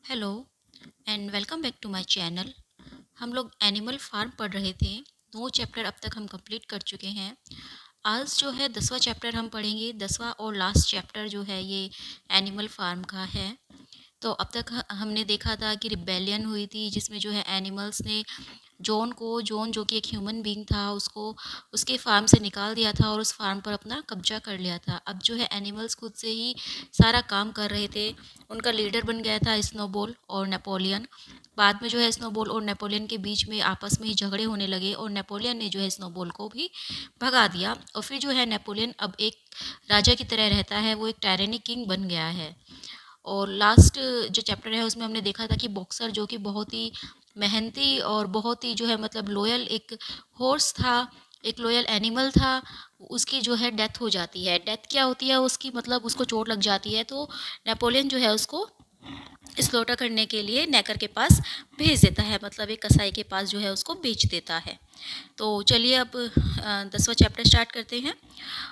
Hello and welcome back to my channel. हम लोग animal farm पढ़ रहे थे। 2 चैप्टर अब तक हम कंप्लीट कर चुके हैं। आज जो है 10वां चैप्टर हम पढ़ेंगे। 10वां और लास्ट चैप्टर जो है ये एनिमल फार्म का है। तो अब तक हमने देखा था कि रिबेलियन हुई थी जिसमें जो है एनिमल्स ने जॉन जो कि एक ह्यूमन बीइंग था उसको उसके फार्म से निकाल दिया था और उस फार्म पर अपना कब्जा कर लिया था। अब जो है एनिमल्स खुद से ही सारा काम कर रहे थे। उनका लीडर बन गया था स्नोबॉल और नेपोलियन। बाद में जो है स्नोबॉल और नेपोलियन के बीच में आपस में ही झगड़े होने लगे और नेपोलियन ने जो है स्नोबॉल को भी भगा दिया और फिर जो है नेपोलियन अब एक राजा की तरह रहता है। वो एक टायरेनिक किंग बन गया है। और लास्ट जो चैप्टर है उसमें हमने देखा था कि बॉक्सर जो कि बहुत ही मेहनती और बहुत ही जो है मतलब लॉयल एक हॉर्स था, एक लॉयल एनिमल था। उसकी जो है डेथ हो जाती है। डेथ क्या होती है उसकी, मतलब उसको चोट लग जाती है तो नेपोलियन जो है उसको स्लॉटर करने के लिए नेकर के पास भेज देता है, मतलब एक कसाई के पास जो है उसको बेच देता है। तो चलिए अब 10वां चैप्टर स्टार्ट करते हैं।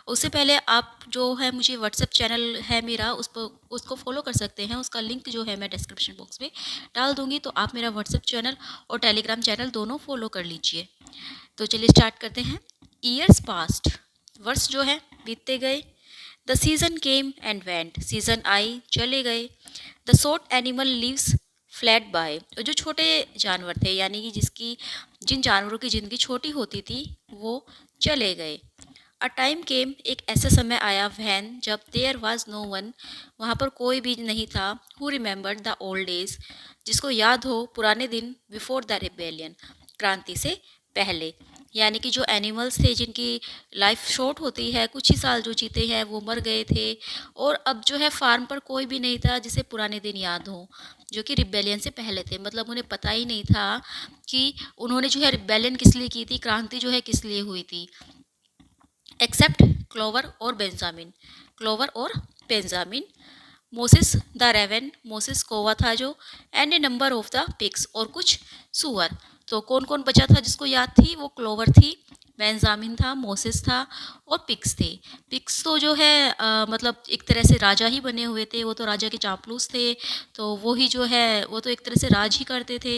उससे पहले आप जो है मुझे व्हाट्सएप चैनल है मेरा उस पर उसको फॉलो कर सकते हैं। उसका लिंक जो है मैं डिस्क्रिप्शन बॉक्स में डाल दूँगी, तो आप मेरा व्हाट्सएप चैनल और टेलीग्राम चैनल दोनों फॉलो कर लीजिए। तो चलिए स्टार्ट करते हैं। ईयर्स पास्ट, वर्ष जो है बीतते गए। The season came and went, season आई चले गए। The short animal lives fled by, जो छोटे जानवर थे यानी कि जिन जानवरों की ज़िंदगी छोटी होती थी वो चले गए। अ टाइम केम, एक ऐसा समय आया वैन जब देयर वाज नो वन, वहाँ पर कोई भी नहीं था। Who remembered the old days, जिसको याद हो पुराने दिन। बिफोर द रिबेलियन, क्रांति से पहले। यानी कि जो एनिमल्स थे जिनकी लाइफ शॉर्ट होती है, कुछ ही साल जो जीते हैं वो मर गए थे। और अब जो है फार्म पर कोई भी नहीं था जिसे पुराने दिन याद हो, जो कि रिबेलियन से पहले थे। मतलब उन्हें पता ही नहीं था कि उन्होंने जो है रिबेलियन किस लिए की थी, क्रांति जो है किस लिए हुई थी। एक्सेप्ट क्लोवर और बेंजामिन, क्लोवर और Benjamin. Moses the raven, Moses कौवा था जो। And a number of the pigs, और कुछ सुअर। तो कौन कौन बचा था जिसको याद थी, वो क्लोवर थी, बेंजामिन था, मोसेस था और पिग्स थे। पिग्स तो जो है मतलब एक तरह से राजा ही बने हुए थे। वो तो राजा के चापलूस थे, तो वो ही जो है वो तो एक तरह से राज ही करते थे।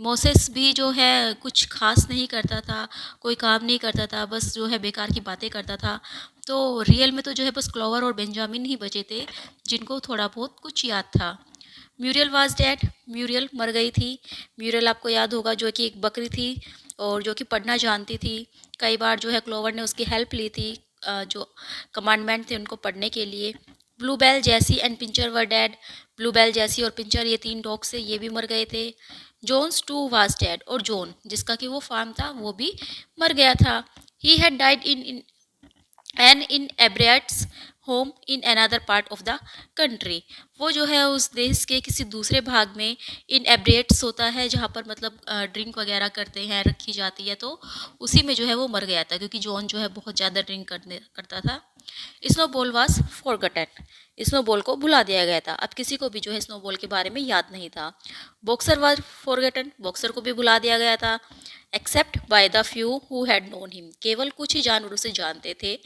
मोसेस भी जो है कुछ खास नहीं करता था, कोई काम नहीं करता था, बस जो है बेकार की बातें करता था। तो रियल में तो जो है बस क्लोवर और बेंजामिन ही बचे थे जिनको थोड़ा बहुत कुछ याद था। म्यूरियल वाज डेड, म्यूरियल मर गई थी। म्यूरियल आपको याद होगा जो कि एक बकरी थी और जो कि पढ़ना जानती थी। कई बार जो है क्लोवर ने उसकी हेल्प ली थी, जो कमांडमेंट थे उनको पढ़ने के लिए। Bluebell, Jessie and Pincher were dead, Bluebell, Jessie और पिंचर ये 3 डॉग्स थे, ये भी मर गए थे। जोन्स टू वाज डेड, और जोन जिसका कि वो फार्म था वो भी मर गया था। He had died in and inebriates home in another part of the country, वो जो है उस देश के किसी दूसरे भाग में इन एब्रियट्स होता है जहाँ पर मतलब ड्रिंक वगैरह करते हैं, रखी जाती है, तो उसी में जो है वो मर गया था क्योंकि जॉन जो है बहुत ज़्यादा ड्रिंक करता था। स्नोबॉल वाज फॉरगटन, स्नोबॉल को भुला दिया गया था। अब किसी को भी जो है स्नोबॉल के बारे में याद नहीं था। बॉक्सर वाज फॉरगटन, बॉक्सर को भी भुला दिया गया था। Except by the few who had known him, केवल कुछ ही जानवर उसे जानते थे।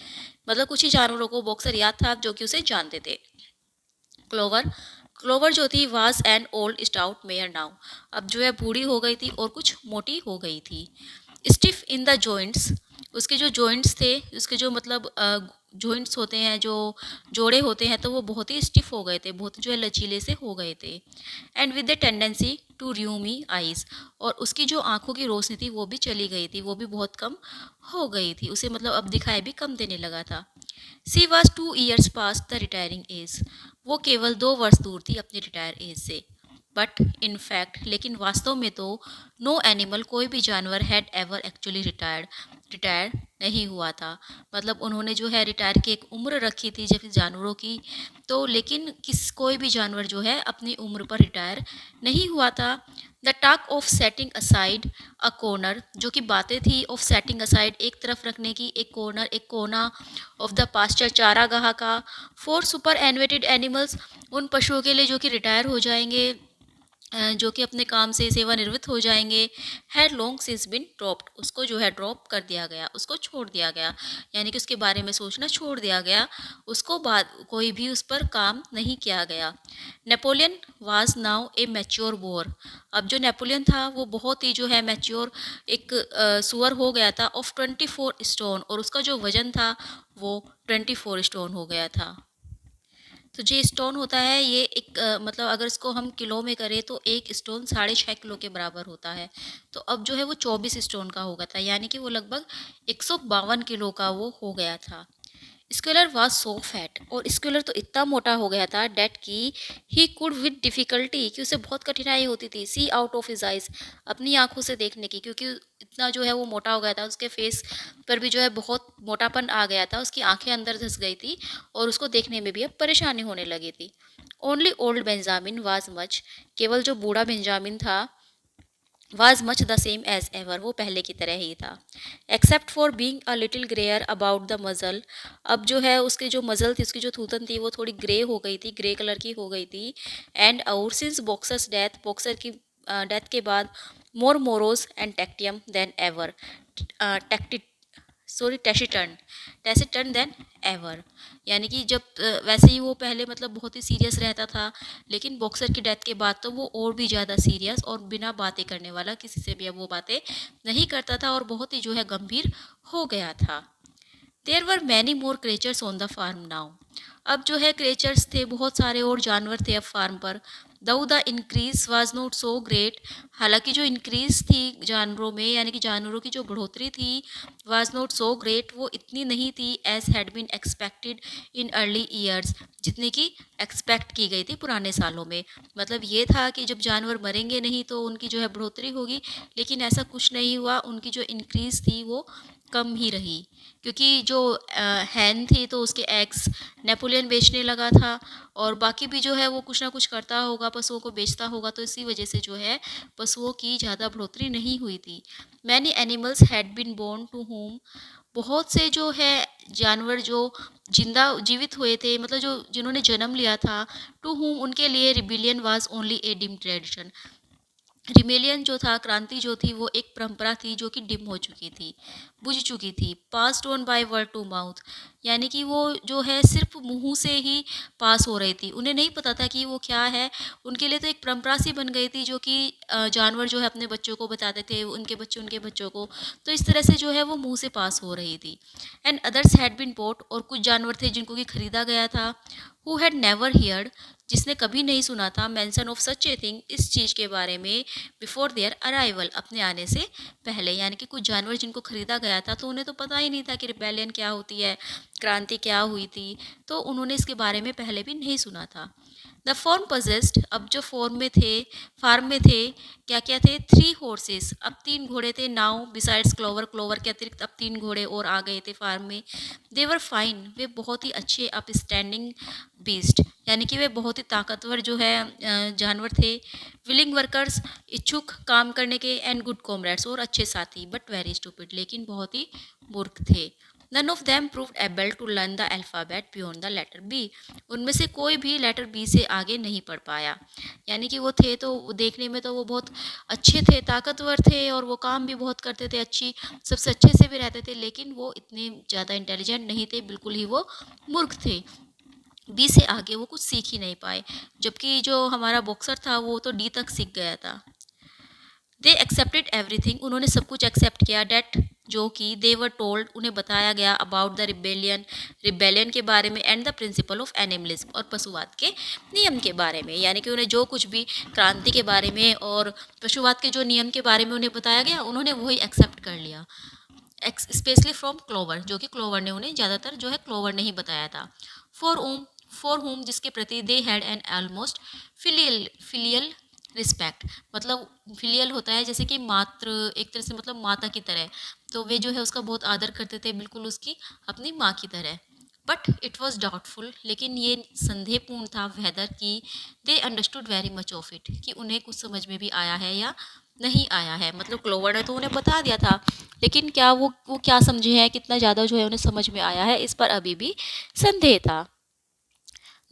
मतलब कुछ ही जानवरों को बॉक्सर याद था जो कि उसे जानते थे। क्लोवर, क्लोवर जो थी was an old stout mayor now, अब जो है बूढ़ी हो गई थी और कुछ मोटी हो गई थी। स्टिफ इन द जॉइंट्स, उसके जो जॉइंट्स थे, उसके जो मतलब जॉइंट्स होते हैं, जो जोड़े होते हैं, तो वो बहुत ही स्टिफ हो गए थे, बहुत जो है लचीले से हो गए थे। And with the tendency to rheumy eyes, और उसकी जो आंखों की रोशनी थी वो भी चली गई थी, वो भी बहुत कम हो गई थी, उसे मतलब अब दिखाई भी कम देने लगा था। She was 2 years past the retiring age, वो केवल 2 वर्ष दूर थी अपनी रिटायर एज से। बट इन फैक्ट, लेकिन वास्तव में तो, नो एनिमल, कोई भी जानवर had ever actually retired, retire नहीं हुआ था। मतलब उन्होंने जो है रिटायर की एक उम्र रखी थी जब जानवरों की, तो लेकिन कोई भी जानवर जो है अपनी उम्र पर रिटायर नहीं हुआ था। The talk of setting aside a corner, जो कि बातें थी ऑफ सेटिंग असाइड, एक तरफ रखने की, एक कॉर्नर, एक कोना, ऑफ द पास्चर, चारागाह का, फॉर सुपर एनवेटेड एनिमल्स, उन पशुओं के लिए जो कि रिटायर हो जाएंगे, जो कि अपने काम से सेवानिवृत्त हो जाएंगे, had long since been dropped, उसको जो है ड्रॉप कर दिया गया, उसको छोड़ दिया गया, यानी कि उसके बारे में सोचना छोड़ दिया गया, उसको बाद कोई भी उस पर काम नहीं किया गया। Napoleon was now A mature war, अब जो नेपोलियन था वो बहुत ही जो है मैच्योर एक सुअर हो गया था, ऑफ 24 स्टोन, और उसका जो वजन था वो 24 स्टोन हो गया था। तो जो स्टोन होता है ये एक मतलब अगर इसको हम किलो में करें तो एक स्टोन 6.5 किलो के बराबर होता है। तो अब जो है वो 24 स्टोन का हो गया था, यानी कि वो लगभग 152 किलो का वो हो गया था। स्केलर वॉज सो फैट, और स्केलर तो इतना मोटा हो गया था डेट की ही कुड विद डिफ़िकल्टी, कि उसे बहुत कठिनाई होती थी सी आउट ऑफ हिज आइज, अपनी आंखों से देखने की, क्योंकि इतना जो है वो मोटा हो गया था, उसके फेस पर भी जो है बहुत मोटापन आ गया था, उसकी आंखें अंदर धंस गई थी और उसको देखने में भी अब परेशानी होने लगी थी। Only old Benjamin was much, केवल जो बूढ़ा बेंजामिन था was much the same as ever, वो पहले की तरह ही था, except for being a little greyer about the muzzle, अब जो है उसकी जो मजल थी, उसकी जो थूथन थी वो थोड़ी ग्रे हो गई थी, ग्रे कलर की हो गई थी। एंड और सिंस बॉक्सर्स डेथ, बॉक्सर की डेथ के बाद more morose and taciturn than ever, taciturn taciturn than ever, यानी कि जब वैसे ही वो पहले मतलब बहुत ही सीरियस रहता था, लेकिन बॉक्सर की डेथ के बाद तो वो और भी ज़्यादा सीरियस और बिना बातें करने वाला, किसी से भी अब वो बातें नहीं करता था और बहुत ही जो है गंभीर हो गया था। There were many more creatures on the farm now, अब जो है क्रेचर्स थे, बहुत सारे और जानवर थे अब फार्म पर। दो the increase was not so great, हालांकि जो इंक्रीज थी जानवरों में, यानी कि जानवरों की जो बढ़ोतरी थी, वाज नॉट सो ग्रेट, वो इतनी नहीं थी as had been expected in early years, जितनी की एक्सपेक्ट की गई थी पुराने सालों में। मतलब ये था कि जब जानवर मरेंगे नहीं तो उनकी जो है बढ़ोतरी होगी, लेकिन ऐसा कुछ नहीं हुआ, उनकी जो इंक्रीज थी वो कम ही रही, क्योंकि जो हैन थी तो उसके एग्स नेपोलियन बेचने लगा था, और बाकी भी जो है वो कुछ ना कुछ करता होगा, पशुओं को बेचता होगा, तो इसी वजह से जो है पशुओं की ज़्यादा बढ़ोतरी नहीं हुई थी। Many animals had been born to whom, बहुत से जो है जानवर जो जिंदा जीवित हुए थे, मतलब जो जिन्होंने जन्म लिया था, टू होम, उनके लिए rebellion was only a dim tradition, rebellion जो था, क्रांति जो थी, वो एक परंपरा थी जो कि डिम हो चुकी थी, बुझ चुकी थी, passed on by word to mouth, यानी कि वो जो है सिर्फ मुंह से ही पास हो रही थी, उन्हें नहीं पता था कि वो क्या है, उनके लिए तो एक परंपरा सी बन गई थी जो कि जानवर जो है अपने बच्चों को बताते थे, उनके बच्चों को, तो इस तरह से जो है वो मुंह से पास हो रही थी। And others had been bought, और कुछ जानवर थे जिनको कि खरीदा गया था, हु हैड नेवर हियर्ड, जिसने कभी नहीं सुना था, mention of such a thing, इस चीज़ के बारे में, बिफोर देयर अराइवल, अपने आने से पहले, यानी कि कुछ जानवर जिनको खरीदा गया था तो उन्हें तो पता ही नहीं था कि रिबेलियन क्या होती है, क्रांति क्या हुई थी, तो उन्होंने इसके बारे में पहले भी नहीं सुना था। द फॉर्म पजेस्ड, अब जो फार्म में थे, क्या क्या थे, 3 हॉर्सेस, अब 3 घोड़े थे, नाउ बिसाइड्स क्लोवर, क्लोवर के अतिरिक्त अब 3 घोड़े और आ गए थे फार्म में। देवर फाइन, वे बहुत ही अच्छे अप स्टैंडिंग बीस्ट, यानी कि वे बहुत ही ताकतवर जो है जानवर थे, विलिंग वर्कर्स, इच्छुक काम करने के, एंड गुड कॉमरेड्स, और अच्छे साथी, बट वेरी स्टूपिड, लेकिन बहुत ही मूर्ख थे। None of them proved able to learn the alphabet beyond the letter B, उनमें से कोई भी लेटर बी से आगे नहीं पढ़ पाया, यानी कि वो थे तो देखने में तो वो बहुत अच्छे थे, ताकतवर थे, और वो काम भी बहुत करते थे, अच्छी सबसे अच्छे से भी रहते थे, लेकिन वो इतने ज़्यादा इंटेलिजेंट नहीं थे, बिल्कुल ही वो मूर्ख थे, बी से आगे वो कुछ सीख ही नहीं पाए, जबकि जो हमारा बॉक्सर था वो तो डी तक सीख गया था। दे एक्सेप्टेड एवरीथिंग, उन्होंने सब कुछ एक्सेप्ट किया, डेट, जो कि दे वर टोल्ड, उन्हें बताया गया, अबाउट द रिबेलियन के बारे में, and the principle of animalism, और पशुवाद के नियम के बारे में, यानी कि उन्हें जो कुछ भी क्रांति के बारे में और पशुवाद के जो नियम के बारे में उन्हें बताया गया, उन्होंने वही एक्सेप्ट कर लिया, स्पेशली फ्रॉम क्लोवर, जो कि क्लोवर ने उन्हें ज़्यादातर जो है क्लोवर ने ही बताया था। फॉर ओम फॉर होम, जिसके प्रति they had an almost filial respect, मतलब फिलियल होता है जैसे कि मात्र, एक तरह से मतलब माता की तरह, तो वे जो है उसका बहुत आदर करते थे, बिल्कुल उसकी अपनी माँ की तरह। बट इट वॉज डाउटफुल, लेकिन ये संदेहपूर्ण था वेदर की they understood very much of it, कि उन्हें कुछ समझ में भी आया है या नहीं आया है, मतलब क्लोवर ने तो उन्हें बता दिया था, लेकिन क्या वो क्या समझे हैं, कितना ज़्यादा जो है उन्हें समझ में आया है, इस पर अभी भी संदेह था।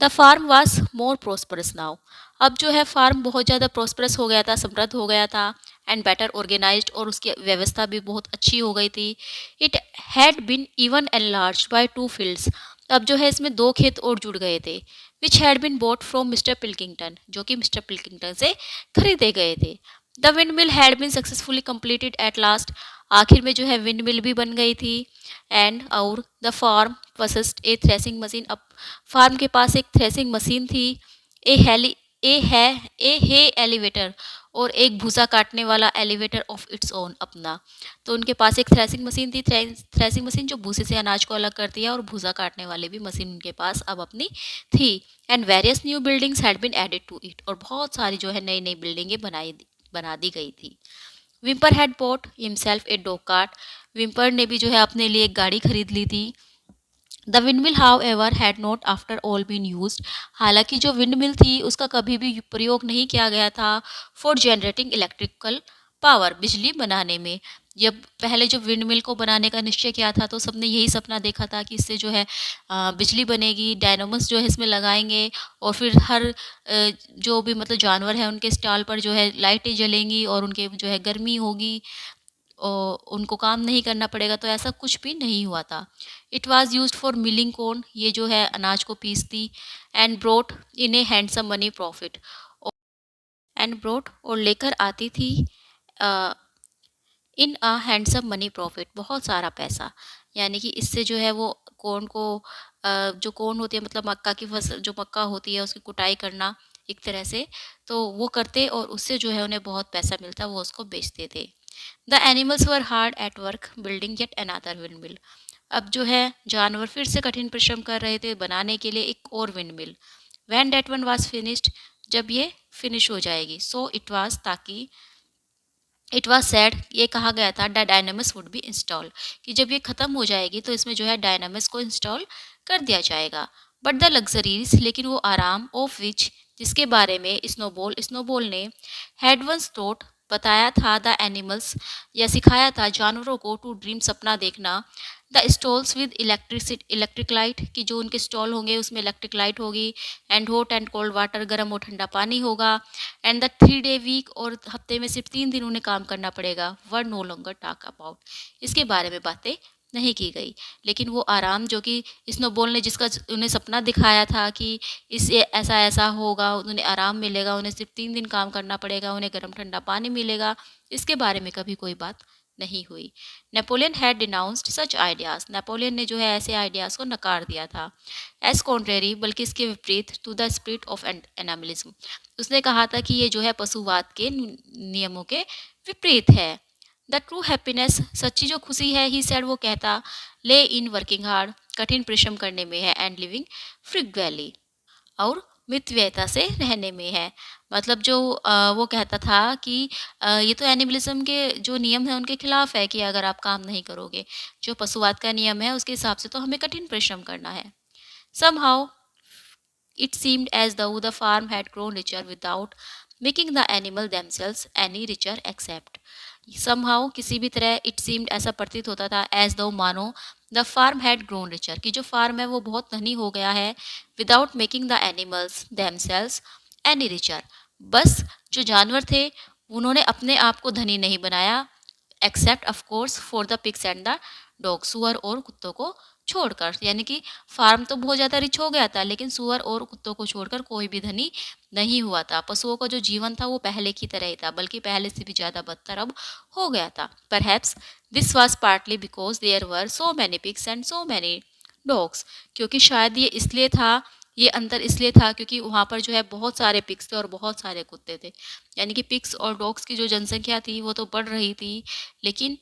The farm was more prosperous now. अब जो है फार्म बहुत ज़्यादा प्रोस्परस हो गया था, समृद्ध हो गया था, एंड बेटर ऑर्गेनाइज्ड, और उसकी व्यवस्था भी बहुत अच्छी हो गई थी। It had been even enlarged by two fields. अब जो है इसमें दो खेत और जुड़ गए थे, which had been bought from Mister Pilkington, जो कि मिस्टर पिल्किंगटन से खरीदे गए थे। The windmill had been successfully completed at last. आखिर में जो है विंड मिल भी बन गई थी। एंड और the farm possessed a threshing machine. अब फार्म के पास एक थ्रेसिंग मशीन थी। ए हेली ए है ए हे एलिवेटर, और एक भूसा काटने वाला एलिवेटर ऑफ इट्स ओन अपना। तो उनके पास एक थ्रेसिंग मशीन थी, थ्रेसिंग मशीन जो भूसे से अनाज को अलग करती है, और भूसा काटने वाले भी मशीन उनके पास अब अपनी थी। And various new buildings had been added to it, और बहुत सारी जो है नई नई बिल्डिंगें बना दी गई थी। Whimper had bought himself a dog cart. Whimper ने भी जो है अपने लिए एक गाड़ी खरीद ली थी। The windmill however had not after all been used. हालांकि जो विंडमिल थी उसका कभी भी प्रयोग नहीं किया गया था फॉर जनरेटिंग इलेक्ट्रिकल पावर, बिजली बनाने में। जब पहले जो विंडमिल को बनाने का निश्चय किया था तो सबने यही सपना देखा था कि इससे जो है बिजली बनेगी, डायनामोस जो है इसमें लगाएंगे, और फिर हर जो भी मतलब जानवर है उनके स्टॉल पर जो है लाइटें जलेंगी, और उनके जो है गर्मी होगी, और उनको काम नहीं करना पड़ेगा। तो ऐसा कुछ भी नहीं हुआ था। It was used for milling corn, ये जो है अनाज को पीसती, and brought in a handsome money profit, and brought और लेकर आती थी in a handsome money profit, बहुत सारा पैसा। यानी कि इससे जो है वो कॉर्न को जो कॉर्न होती है मतलब मक्का की फसल, जो मक्का होती है उसकी कुटाई करना एक तरह से, तो वो करते और उससे जो है उन्हें बहुत पैसा मिलता, वो उसको बेचते थे। The animals were hard at work building yet another windmill. अब जो है जानवर फिर से कठिन परिश्रम कर रहे थे बनाने के लिए एक और windmill. When that one was finished, जब ये फिनिश हो जाएगी, सो इट वाज, ताकि इट वाज सेड, ये कहा गया था, the dynamics would be install, कि जब ये ख़त्म हो जाएगी तो इसमें जो है डायनामिक्स को इंस्टॉल कर दिया जाएगा। बट द लग्जरीज, लेकिन वो आराम, ऑफ विच, जिसके बारे में स्नोबॉल ने हैड वंस थॉट, बताया था, द एनिमल्स, या सिखाया था जानवरों को, टू ड्रीम, सपना देखना। The stalls with electric light, कि जो उनके स्टॉल होंगे उसमें इलेक्ट्रिक लाइट होगी, and hot and cold water, गर्म और ठंडा पानी होगा, एंड द 3 डे वीक, और हफ्ते में सिर्फ 3 दिन उन्हें काम करना पड़ेगा। Were no longer talk about, इसके बारे में बातें नहीं की गई। लेकिन वो आराम जो कि स्नोबॉल ने, जिसका उन्हें सपना दिखाया था कि इससे ऐसा ऐसा होगा, उन्हें आराम मिलेगा, उन्हें सिर्फ 3 दिन काम करना पड़ेगा, उन्हें गर्म ठंडा पानी मिलेगा, इसके बारे में कभी कोई बात नहीं हुई। Napoleon had denounced such ideas, Napoleon ने जो है ऐसे आइडियाज़ को नकार दिया था। एज कॉन्ट्रेरी, बल्कि इसके विपरीत, टू द स्पिरिट ऑफ एनामिलिज्म, उसने कहा था कि ये जो है पशुवाद के नियमों के विपरीत है। द ट्रू हैप्पीनेस, सच्ची जो खुशी है, ही सेड, वो कहता, ले इन वर्किंग हार्ड, कठिन परिश्रम करने में है, एंड लिविंग फ्रिक्वेंटली, और मितव्ययिता से रहने में है। मतलब जो वो कहता था कि ये तो एनिमलिज्म के जो नियम हैं उनके खिलाफ है, कि अगर आप काम नहीं करोगे, जो पशुवाद का नियम है उसके हिसाब से तो हमें कठिन परिश्रम करना है। Somehow it seemed as though the farm had grown richer without making the animal themselves any richer except. Somehow, किसी भी तरह, it seemed, ऐसा प्रतीत होता था, as though, मानो, the farm had grown richer, कि जो फार्म है वो बहुत धनी हो गया है, without making the animals themselves any richer, बस जो जानवर थे उन्होंने अपने आप को धनी नहीं बनाया, except of course for the pigs and the dog, सुअर और कुत्तों को छोड़कर। यानी कि फार्म तो बहुत ज़्यादा रिच हो गया था, लेकिन सुअर और कुत्तों को छोड़कर कोई भी धनी नहीं हुआ था। पशुओं का जो जीवन था वो पहले की तरह ही था, बल्कि पहले से भी ज़्यादा बदतर अब हो गया था। Perhaps this was partly because there were so many pigs and so many dogs, क्योंकि शायद ये इसलिए था, ये अंतर इसलिए था क्योंकि वहाँ पर जो है बहुत सारे पिग्स थे और बहुत सारे कुत्ते थे। यानी कि पिग्स और डॉग्स की जो जनसंख्या थी वो तो बढ़ रही थी, लेकिन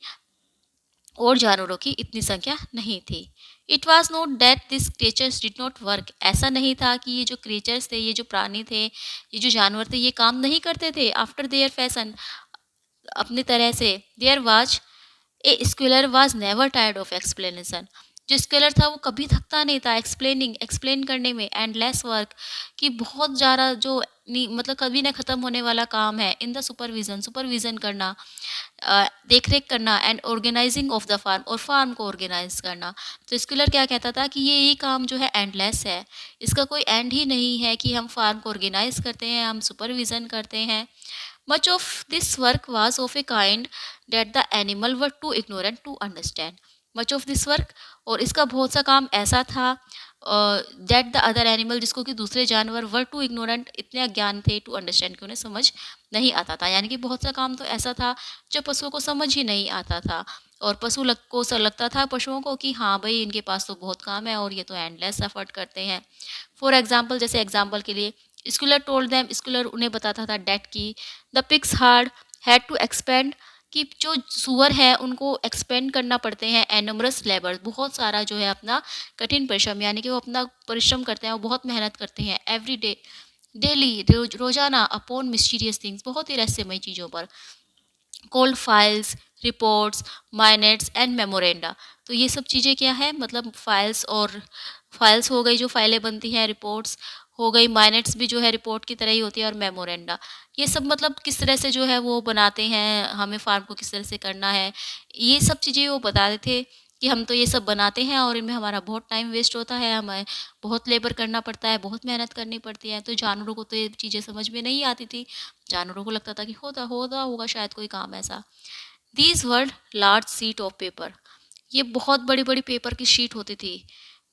और जानवरों की इतनी संख्या नहीं थी। It was not that this creatures did not work, ऐसा नहीं था कि ये जो क्रिएचर्स थे, ये जो प्राणी थे, ये जो जानवर थे, ये काम नहीं करते थे आफ्टर देयर फैशन, अपनी तरह से। There was a Squealer was never tired of explanation, जो स्कॉलर था वो कभी थकता नहीं था एक्सप्लेन करने में, एंडलेस वर्क, कि बहुत ज़्यादा जो मतलब कभी ना ख़त्म होने वाला काम है। इन द सुपरविज़न करना, देख-रेख करना, and organizing of the farm, और फार्म को ऑर्गेनाइज करना। तो स्कॉलर क्या कहता था कि ये काम जो है एंडलेस है, इसका कोई एंड ही नहीं है कि हम फार्म को ऑर्गेनाइज करते हैं, हम सुपरविज़न करते हैं। Much of this work was of a kind that the animal were too ignorant to understand. Much of this work, और इसका बहुत सा काम ऐसा था दैट द अदर एनिमल, जिसको कि दूसरे जानवर वर टू इग्नोरेंट, इतने अज्ञान थे, टू अंडरस्टैंड, कि उन्हें समझ नहीं आता था। यानी कि बहुत सा काम तो ऐसा था जो पशुओं को समझ ही नहीं आता था, और लगता था पशुओं को कि हाँ भाई, इनके पास तो बहुत काम है और ये तो एंडलेस एफर्ट करते हैं। फॉर एग्जाम्पल, जैसे एग्जाम्पल के लिए, स्कूलर उन्हें बताता था डेट की the pigs hard had to expend, कि जो सुअर है उनको एक्सपेंड करना पड़ते हैं एनमरस लेबर, बहुत सारा जो है अपना कठिन परिश्रम, यानी कि वो अपना परिश्रम करते हैं, वो बहुत मेहनत करते हैं एवरी डे, डेली, रोजाना, अपॉन मिस्टीरियस थिंग्स, बहुत ही रहस्यमय चीज़ों पर, cold files, reports, minutes and memoranda. तो ये सब चीज़ें क्या है, मतलब फाइल्स हो गई, जो फाइलें बनती हैं, रिपोर्ट्स हो गई, माइनेट्स भी जो है रिपोर्ट की तरह ही होती है, और मेमोरेंडा, ये सब मतलब किस तरह से जो है वो बनाते हैं, हमें फार्म को किस तरह से करना है, ये सब चीज़ें वो बताते थे कि हम तो ये सब बनाते हैं और इनमें हमारा बहुत टाइम वेस्ट होता है, हमें बहुत लेबर करना पड़ता है, बहुत मेहनत करनी पड़ती है। तो जानवरों को तो ये चीज़ें समझ में नहीं आती थी, जानवरों को लगता था कि होता होता होगा शायद कोई काम ऐसा। These were large sheet of paper, ये बहुत बड़ी बड़ी पेपर की शीट होती थी,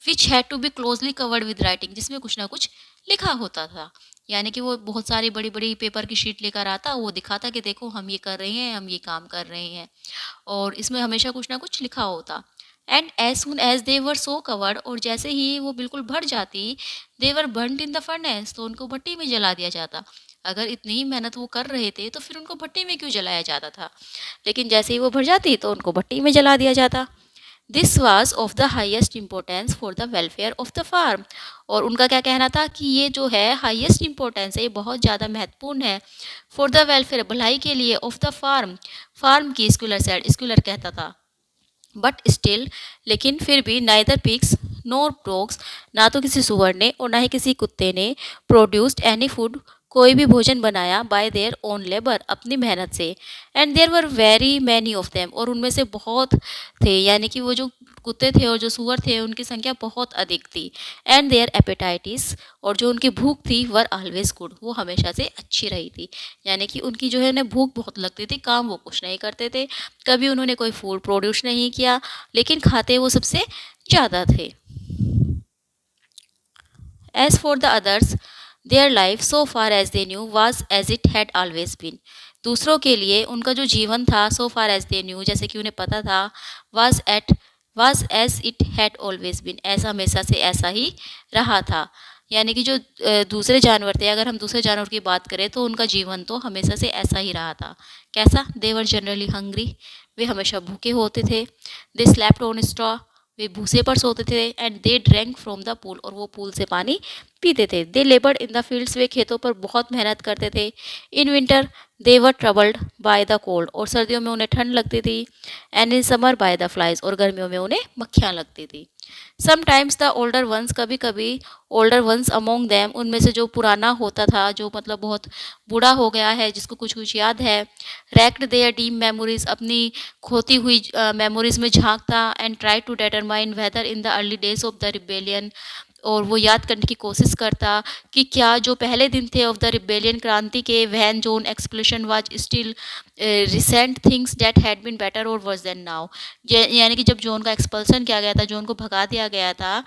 which had to be closely covered with writing, जिसमें कुछ ना कुछ लिखा होता था। यानी कि वो बहुत सारी बड़ी बड़ी पेपर की शीट लेकर आता, वो दिखाता कि देखो हम ये कर रहे हैं, हम ये काम कर रहे हैं, और इसमें हमेशा कुछ ना कुछ लिखा होता। And as soon as they were so covered, और जैसे ही वो बिल्कुल भर जाती, they were burned in the furnace, तो उनको भट्टी में जला दिया जाता। अगर इतनी ही मेहनत वो कर रहे थे तो फिर उनको भट्टी में क्यों जलाया जाता था, लेकिन जैसे ही वो भर जाती तो उनको भट्टी में जला दिया जाता। This was of the highest importance for the welfare of the farm, और उनका क्या कहना था कि ये जो है हाइएस्ट इम्पोर्टेंस है, ये बहुत ज़्यादा महत्वपूर्ण है, फॉर द वेलफेयर, भलाई के लिए, ऑफ द फार्म, फार्म की, स्कूलर कहता था। बट स्टिल, लेकिन फिर भी, नाइदर पिग्स नोर डॉग्स, ना तो किसी सुअर ने और ना ही किसी कुत्ते ने, प्रोड्यूस्ड एनी फूड, कोई भी भोजन बनाया, बाय देयर ओन लेबर, अपनी मेहनत से, and there were very many of them, और उनमें से बहुत थे, यानी कि वो जो कुत्ते थे और जो सुअर थे उनकी संख्या बहुत अधिक थी। एंड देयर एपेटाइटिस, और जो उनकी भूख थी, वर ऑलवेज गुड, वो हमेशा से अच्छी रही थी। यानी कि उनकी जो है उन्हें भूख बहुत लगती थी, काम वो कुछ नहीं करते थे, कभी उन्होंने कोई फूड प्रोड्यूस नहीं किया, लेकिन खाते वो सबसे ज़्यादा थे। As for the others, their life so far as they knew was as it had always been, दूसरों के लिए उनका जो जीवन था, सो फार एज दे न्यू, जैसे कि उन्हें पता था, was at was as it had always been, ऐसा हमेशा से ऐसा ही रहा था। यानी कि जो दूसरे जानवर थे, अगर हम दूसरे जानवर की बात करें तो उनका जीवन तो हमेशा से ऐसा ही रहा था। कैसा? दे वर जनरली हंग्री, वे हमेशा भूखे होते थे। दे स्लैप्ड ऑन स्ट्रॉ, वे भूसे पर सोते थे। And they drank from the pool, और वो पूल से पानी पीते थे। दे लेबर्ड इन द फील्ड्स, वे खेतों पर बहुत मेहनत करते थे। In winter they were troubled by the cold, और सर्दियों में उन्हें ठंड लगती थी। And in summer by the flies, और गर्मियों में उन्हें मक्खियाँ लगती थी। समटाइम्स द ओल्डर वंस, कभी कभी ओल्डर वंस अमोंग दैम, उनमें से जो पुराना होता था, जो मतलब बहुत बूढ़ा हो गया है, जिसको कुछ कुछ याद है, रैक्ड देयर डीम मेमोरीज, अपनी खोती हुई मेमोरीज में झांकता। And try to determine whether in the early days of the rebellion, और वो याद करने की कोशिश करता कि क्या जो पहले दिन थे ऑफ द रिबेलियन, क्रांति के, when Jones explosion was still recent things that had been better और वर्स देन नाउ, यानी कि जब जोन का एक्सपल्सन किया गया था, जोन को भगा दिया गया था,